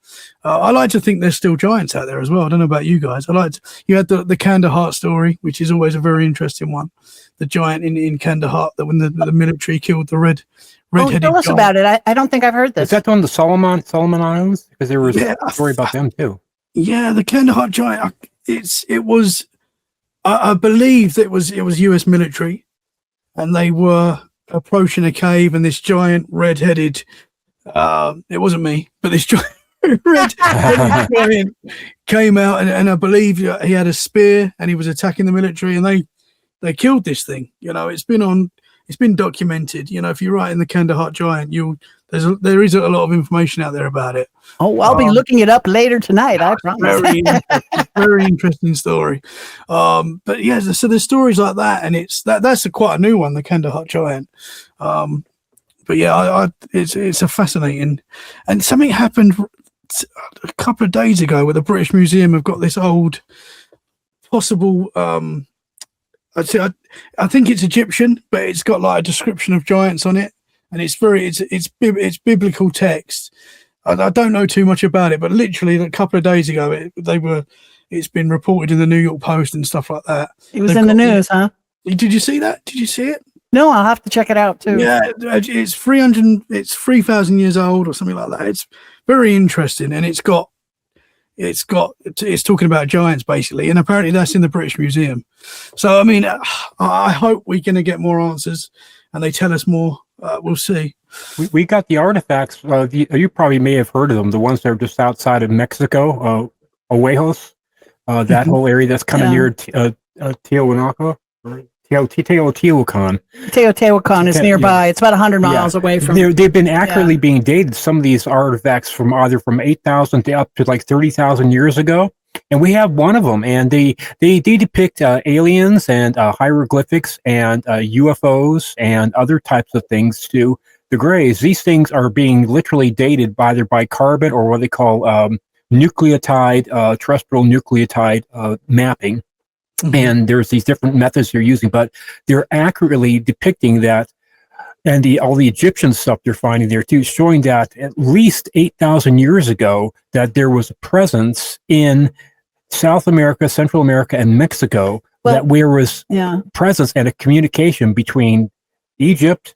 I like to think there's still giants out there as well. I don't know about you guys. You had the Kandahar story, which is always a very interesting one. The giant in Kandahar, that when the military killed the red-headed tell us giant. about it. I don't think I've heard this. Is that on the Solomon Islands? Because there was a story about them too. Yeah, the Kandahar giant. It was. I believe that it was U.S. military, and they were approaching a cave, and this giant red-headed. It wasn't me, but this giant red-headed giant came out, and I believe he had a spear, and he was attacking the military, and they killed this thing. It's been documented. If you write in the Kandahar giant, there is a lot of information out there about it. Oh, I'll be looking it up later tonight. I promise. Very interesting story. But yeah, so there's stories like that, and that's quite a new one, the Kandahar giant. But yeah, it's a fascinating, and something happened a couple of days ago where the British Museum have got this old possible. I think it's Egyptian, but it's got like a description of giants on it, and it's biblical text. I don't know too much about it, but literally a couple of days ago, it's been reported in the New York Post and stuff like that. It was in the news, huh? Did you see that? Did you see it? No, I'll have to check it out too. Yeah, it's 3,000 years old or something like that. It's very interesting, and it's talking about giants basically, and apparently that's in the British Museum. So I mean, I hope we're going to get more answers, and they tell us more. We'll see. We got the artifacts. You probably may have heard of them. The ones that are just outside of Mexico, Oahuas, that whole area that's kind of near Tiahuanaco. Teotihuacan. Teotihuacan is nearby. Yeah. It's about 100 miles away from. They've been accurately being dated. Some of these artifacts from either from 8,000 to up to like 30,000 years ago, and we have one of them. And they depict aliens and hieroglyphics and UFOs and other types of things to the grays. These things are being literally dated either by carbon or what they call nucleotide, terrestrial nucleotide mapping. And there's these different methods you're using, but they're accurately depicting that, and all the Egyptian stuff they're finding there too, showing that at least 8,000 years ago that there was a presence in South America, Central America, and Mexico, that there was presence and a communication between Egypt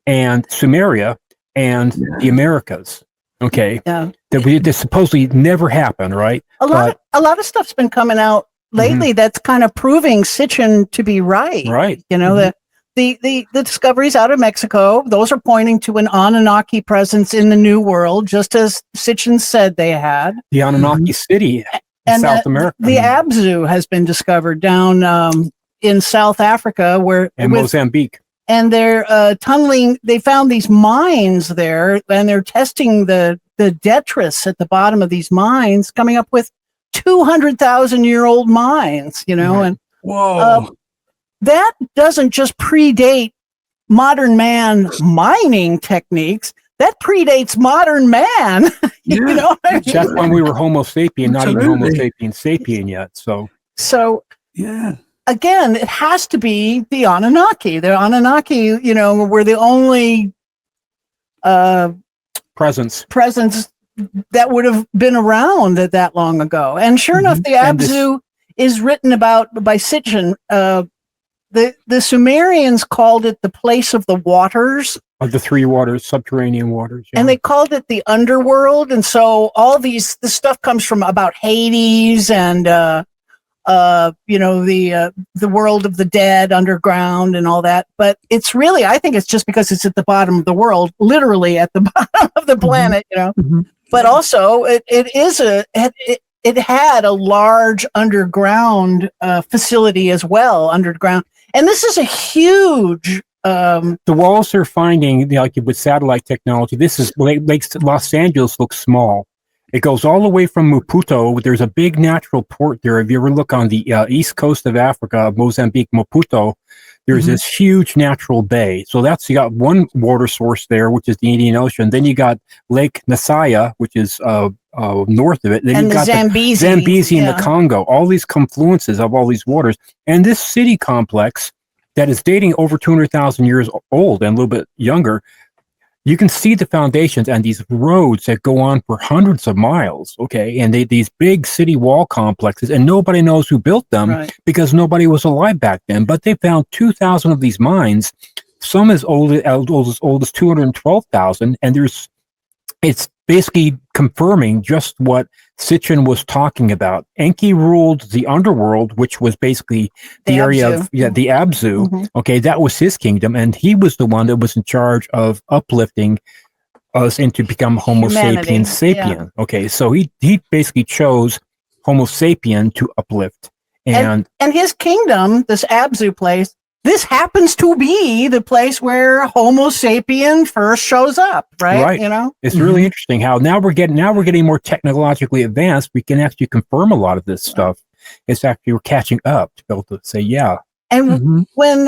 and Sumeria and the Americas. Okay, that supposedly never happened, right? A lot of stuff's been coming out lately that's kind of proving Sitchin to be right. Right. You know, the discoveries out of Mexico, those are pointing to an Anunnaki presence in the New World, just as Sitchin said they had. The Anunnaki city in South America. The Abzu has been discovered down in South Africa and Mozambique. And they're tunneling. They found these mines there, and they're testing the detritus at the bottom of these mines, coming up with 200,000-year-old mines, you know, and that doesn't just predate modern man mining techniques. That predates modern man. You know, that's when we were Homo sapien, not even Homo sapien yet. So again, it has to be the Anunnaki. The Anunnaki, you know, were the only presence that would have been around that long ago. And sure enough, the Abzu is written about by Sitchin. The Sumerians called it the place of the waters. Of the three waters, subterranean waters. Yeah. And they called it the underworld. And so this stuff comes from about Hades and, you know, the world of the dead underground and all that. But it's really, I think it's just because it's at the bottom of the world, literally at the bottom of the planet, you know. But also, it had a large underground facility as well, underground. And this is a huge. The walls they're finding, like with satellite technology, this makes Los Angeles look small. It goes all the way from Maputo. There's a big natural port there. If you ever look on the east coast of Africa, Mozambique, Maputo, there's this huge natural bay. So you got one water source there, which is the Indian Ocean. Then you got Lake Nasaya, which is north of it. Then and you got Zambezi. The Zambezi and the Congo, all these confluences of all these waters. And this city complex that is dating over 200,000 years old and a little bit younger, you can see the foundations and these roads that go on for hundreds of miles, okay? And these big city wall complexes, and nobody knows who built them because nobody was alive back then. But they found 2,000 of these mines, some as old as 212,000, and it's basically confirming just what Sitchin was talking about. Enki ruled the underworld, which was basically the area of the Abzu. Okay, that was his kingdom, and he was the one that was in charge of uplifting us into become Homo sapiens sapien. Okay, so he basically chose Homo sapien to uplift, and his kingdom, this Abzu place. This happens to be the place where Homo sapien first shows up, right? You know, it's really interesting how now we're getting more technologically advanced. We can actually confirm a lot of this stuff. It's actually we're catching up to be able to say, And when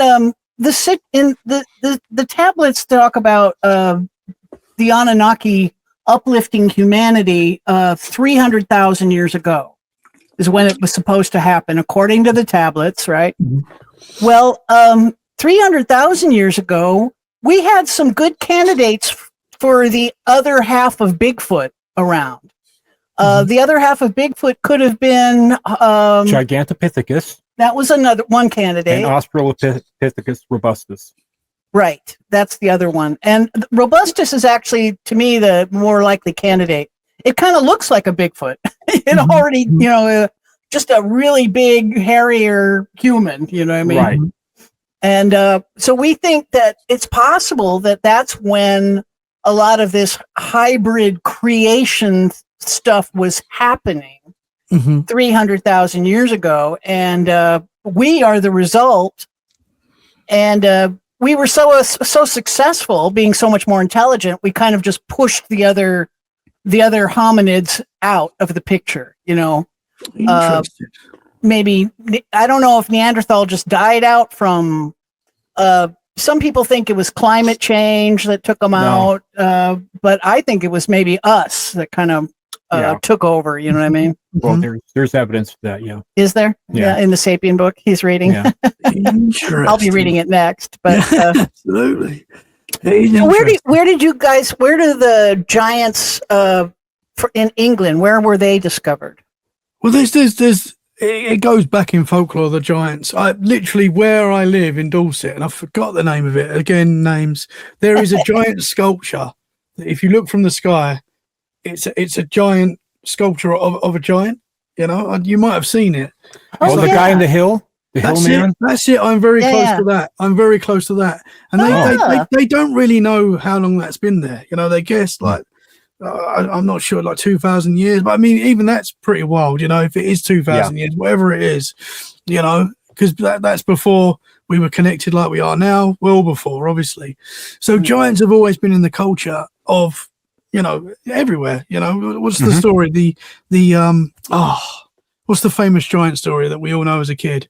the tablets talk about the Anunnaki uplifting humanity 300,000 years ago is when it was supposed to happen, according to the tablets, right? Well, 300,000 years ago, we had some good candidates for the other half of Bigfoot around. The other half of Bigfoot could have been Gigantopithecus. That was another one candidate. And Australopithecus robustus. Right. That's the other one. And robustus is actually, to me, the more likely candidate. It kind of looks like a Bigfoot. It already, just a really big, hairier human, you know what I mean? Right. And so we think that it's possible that that's when a lot of this hybrid creation stuff was happening 300,000 years ago. And we are the result. And we were so successful, being so much more intelligent, we kind of just pushed the other hominids out of the picture, Interesting. Maybe, I don't know if Neanderthal just died out from, some people think it was climate change that took them out, but I think it was maybe us that kind of took over, you know what I mean? Well, there's evidence for that, yeah. Is there? Yeah. In the Sapien book he's reading. Yeah. Interesting. I'll be reading it next, but absolutely. so where do the giants in England, where were they discovered? Well, it goes back in folklore, the giants. Literally where I live in Dorset, and I forgot the name of it. Again, names. There is a giant sculpture. If you look from the sky, it's a giant sculpture of a giant. You might have seen it. Oh, the guy in the hill? The That's Hillman? it. That's it. I'm very close to that. I'm very close to that. And they don't really know how long that's been there. They guess I'm not sure, like 2,000 years. But I mean, even that's pretty wild. If it is 2,000 years, whatever it is, because that's before we were connected like we are now. Well before, obviously. So giants have always been in the culture of, everywhere. What's the story? What's the famous giant story that we all know as a kid?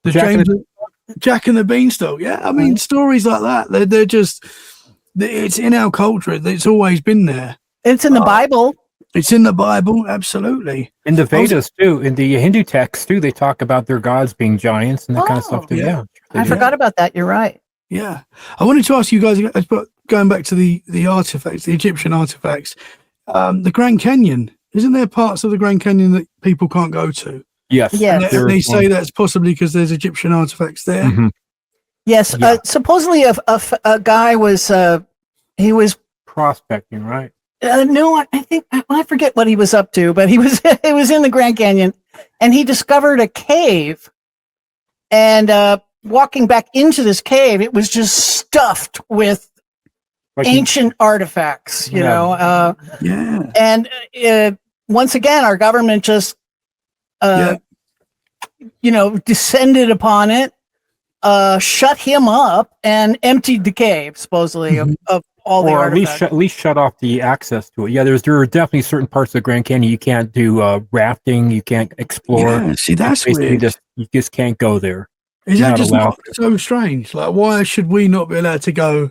Jack and the Beanstalk. Yeah, I mean, stories like that. They're just, it's in our culture. It's always been there. It's in the Bible. It's in the Bible, absolutely. In the Vedas too, in the Hindu texts too, they talk about their gods being giants and that kind of stuff too. Yeah, I forgot about that. You're right. Yeah, I wanted to ask you guys, going back to the artifacts, the Egyptian artifacts, the Grand Canyon. Isn't there parts of the Grand Canyon that people can't go to? Yes. And they say that's possibly because there's Egyptian artifacts there. Mm-hmm. Yes. Yeah. Supposedly a guy was he was prospecting, right? No, I think I forget what he was up to, but he was it was in the Grand Canyon, and he discovered a cave, and walking back into this cave, it was just stuffed with ancient artifacts, and once again, our government just descended upon it, shut him up, and emptied the cave, supposedly of all the artifacts. At least shut off the access to it. Yeah, there are definitely certain parts of the Grand Canyon you can't do rafting, you can't explore. Yeah, see, that's weird. You just can't go there. Is that just not so strange? Like, why should we not be allowed to go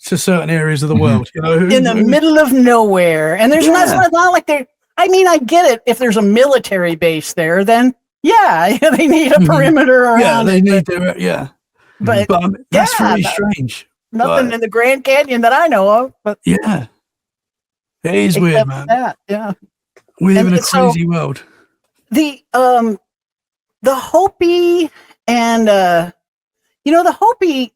to certain areas of the world? In the middle of nowhere, and there's not like there. I mean, I get it. If there's a military base there, then they need a perimeter around. Yeah, they need to. But that's very strange. Nothing in the Grand Canyon that I know of. But it is weird, man. We live in a crazy world. The Hopi and the Hopi,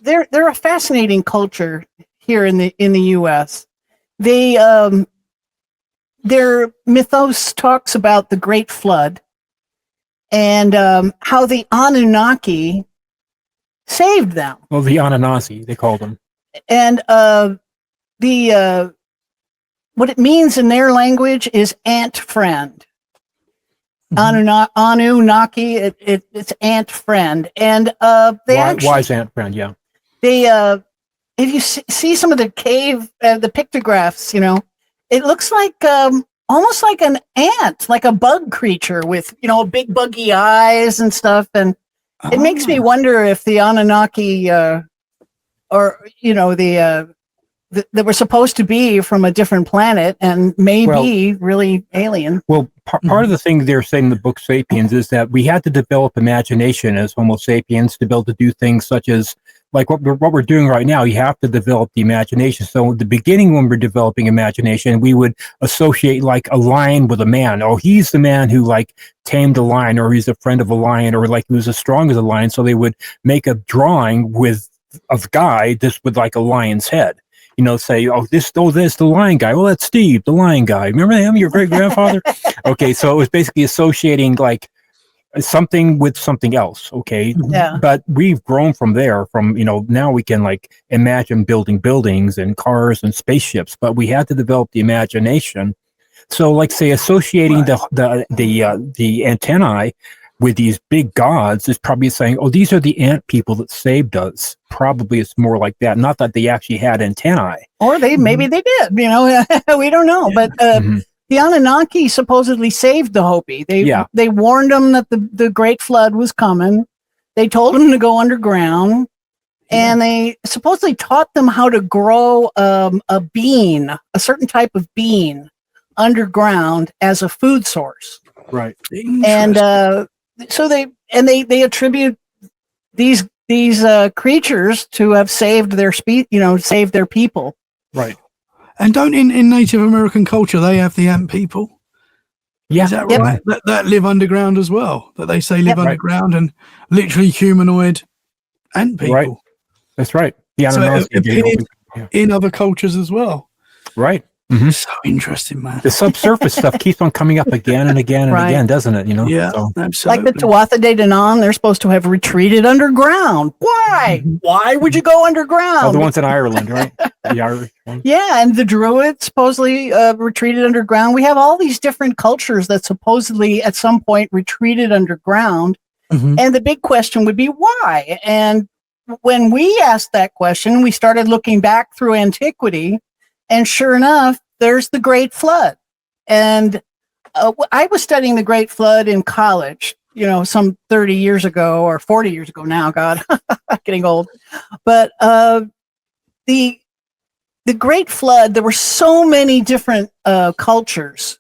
they're a fascinating culture here in the U.S. They their mythos talks about the Great Flood and how the Anunnaki saved them. Well, the Anunnaki, they called them. And what it means in their language is ant friend. Anunnaki, it's ant friend. And why is ant friend? Yeah. They if you see some of the cave, the pictographs, it looks like almost like an ant, like a bug creature with big buggy eyes and stuff. And it makes me wonder if the Anunnaki, that were supposed to be from a different planet and maybe really alien. Well, part of the thing they're saying in the book Sapiens is that we had to develop imagination as Homo sapiens to be able to do things such as like what we're doing right now, you have to develop the imagination. So at the beginning, when we're developing imagination, we would associate like a lion with a man. Oh, he's the man who like tamed a lion, or he's a friend of a lion, or like he was as strong as a lion. So they would make a drawing with a guy just with like a lion's head. You know, say, this the lion guy. Well, that's Steve, the lion guy. Remember him, your great grandfather? Okay, so it was basically associating like something with something else. Okay, Yeah. but we've grown from there. From now we can like imagine building buildings and cars and spaceships, but we had to develop the imagination. So, like, say, associating the antennae with these big gods is probably saying, oh, these are the ant people that saved us. Probably it's more like that. Not that they actually had antennae. Or maybe they did, we don't know. But the Anunnaki supposedly saved the Hopi. They warned them that the Great Flood was coming. They told them to go underground. And they supposedly taught them how to grow a bean, a certain type of bean underground as a food source. Right. And so they attribute these creatures to have saved their saved their people. Right. And don't in Native American culture they have the ant people? Yeah. Is that right? That live underground as well. That they say live underground and literally humanoid ant people. Right. That's right. Yeah. So it appeared in other cultures as well. Right. So interesting, man. The subsurface stuff keeps on coming up again and again and again, doesn't it? Yeah, so. Absolutely. Like the Tuatha De Danann, they're supposed to have retreated underground. Why? Why would you go underground? Oh, the ones in Ireland, right? The Irish ones. Yeah, and the Druids supposedly retreated underground. We have all these different cultures that supposedly at some point retreated underground. And the big question would be why? And when we asked that question, we started looking back through antiquity. And sure enough, there's the Great Flood. And I was studying the Great Flood in college, some 30 years ago or 40 years ago now, God, getting old. But the Great Flood, there were so many different cultures.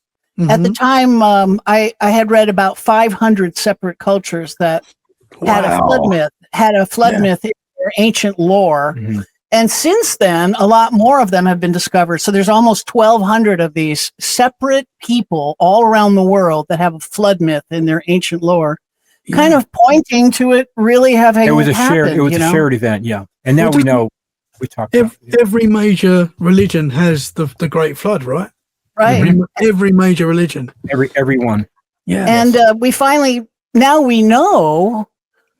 At the time, I had read about 500 separate cultures that had a flood myth in their ancient lore. And since then, a lot more of them have been discovered. So there's almost 1,200 of these separate people all around the world that have a flood myth in their ancient lore, kind of pointing to it really having happened. It was a shared event, yeah. And now we know. We talked. Every major religion has the Great Flood, right? Right. Every major religion. Everyone. Yeah. And now we know.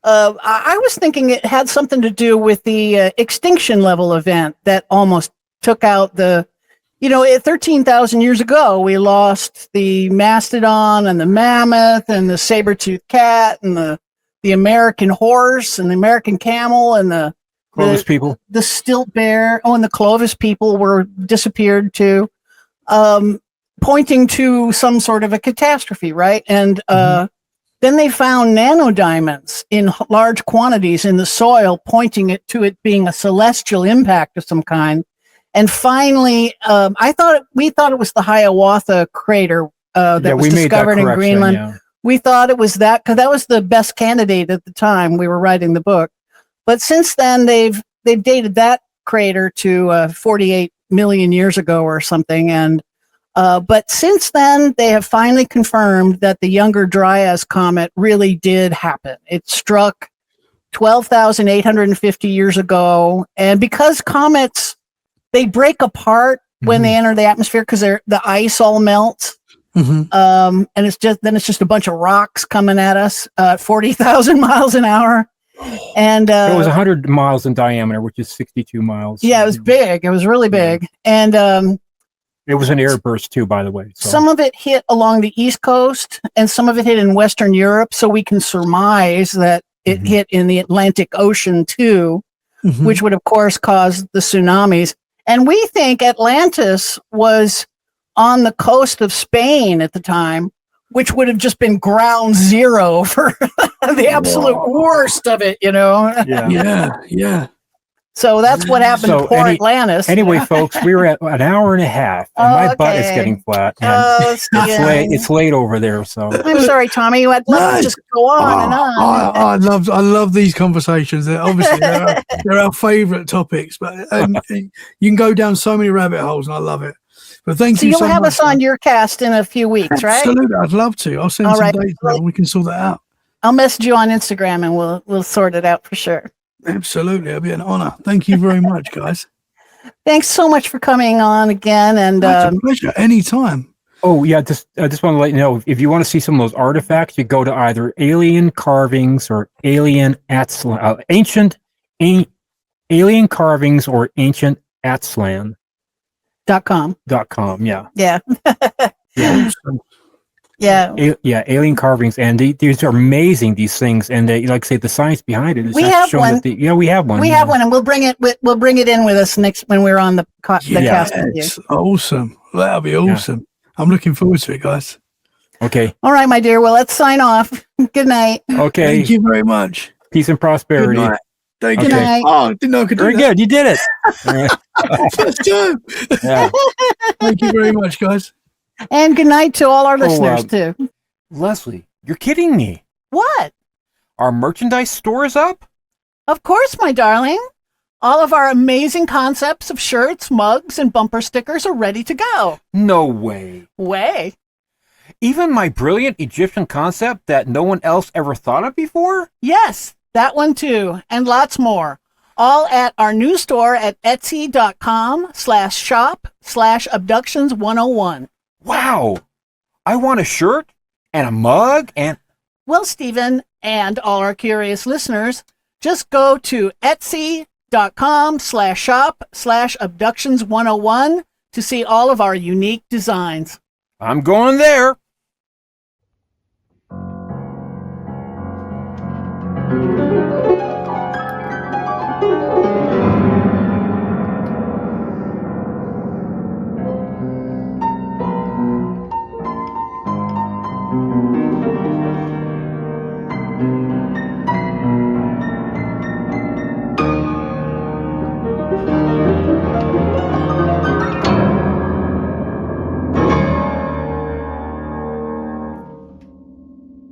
I was thinking it had something to do with the extinction level event that almost took out 13,000 years ago, we lost the mastodon and the mammoth and the saber-toothed cat and the American horse and the American camel and the Clovis people, the stilt bear. Oh, and the Clovis people were disappeared too, pointing to some sort of a catastrophe, right? And then they found nanodiamonds in large quantities in the soil, pointing to it being a celestial impact of some kind. And finally, we thought it was the Hiawatha crater that was discovered in Greenland. Yeah. We thought it was that because that was the best candidate at the time we were writing the book. But since then, they've dated that crater to 48 million years ago or something, and but since then, they have finally confirmed that the Younger Dryas comet really did happen. It struck 12,850 years ago. And because comets, they break apart when they enter the atmosphere because the ice all melts. And it's just a bunch of rocks coming at us at 40,000 miles an hour. And it was 100 miles in diameter, which is 62 miles. Yeah, it was big. It was really big. And it was an air burst too, by the way. So. Some of it hit along the East Coast and some of it hit in Western Europe. So we can surmise that it hit in the Atlantic Ocean too, which would of course cause the tsunamis. And we think Atlantis was on the coast of Spain at the time, which would have just been ground zero for the absolute worst of it, Yeah. So that's what happened to poor Atlantis. Anyway, folks, we were at an hour and a half, and my butt is getting flat. And it's late over there. So I'm sorry, Tommy. I'd love to just go on and on. I love these conversations. They're obviously they're our favourite topics, but you can go down so many rabbit holes, and I love it. But thank you so much. So you'll have us on your cast in a few weeks, right? Absolutely, I'd love to. I'll send some dates and we can sort that out. I'll message you on Instagram, and we'll sort it out for sure. Absolutely, it'll be an honor. Thank you very much, guys. Thanks so much for coming on again, and it's a pleasure. Anytime. Oh yeah, I just want to let you know, if you want to see some of those artifacts, you go to either alien carvings or ancient alien carvings or ancient .com. Yeah. Yeah. Yeah. Yeah. Alien carvings, and these are amazing. These things, and they, like I say, the science behind it is. We have one. We have one. We have one, and we'll bring it in with us next when we're on the cast with you. Awesome. That'll be awesome. Yeah. I'm looking forward to it, guys. Okay. All right, my dear. Well, let's sign off. Good night. Okay. Thank you very much. Peace and prosperity. Good night. Thank you. Okay. Oh, didn't know I could do Very good. You did it. First time. Yeah. Thank you very much, guys. And good night to all our listeners, too. Leslie, you're kidding me. What? Our merchandise store is up? Of course, my darling. All of our amazing concepts of shirts, mugs, and bumper stickers are ready to go. No way. Even my brilliant Egyptian concept that no one else ever thought of before? Yes, that one too, and lots more. All at our new store at etsy.com/shop/abductions101. Wow. I want a shirt and a mug and... Well, Stephen, and all our curious listeners, just go to etsy.com/shop/abductions101 to see all of our unique designs. I'm going there.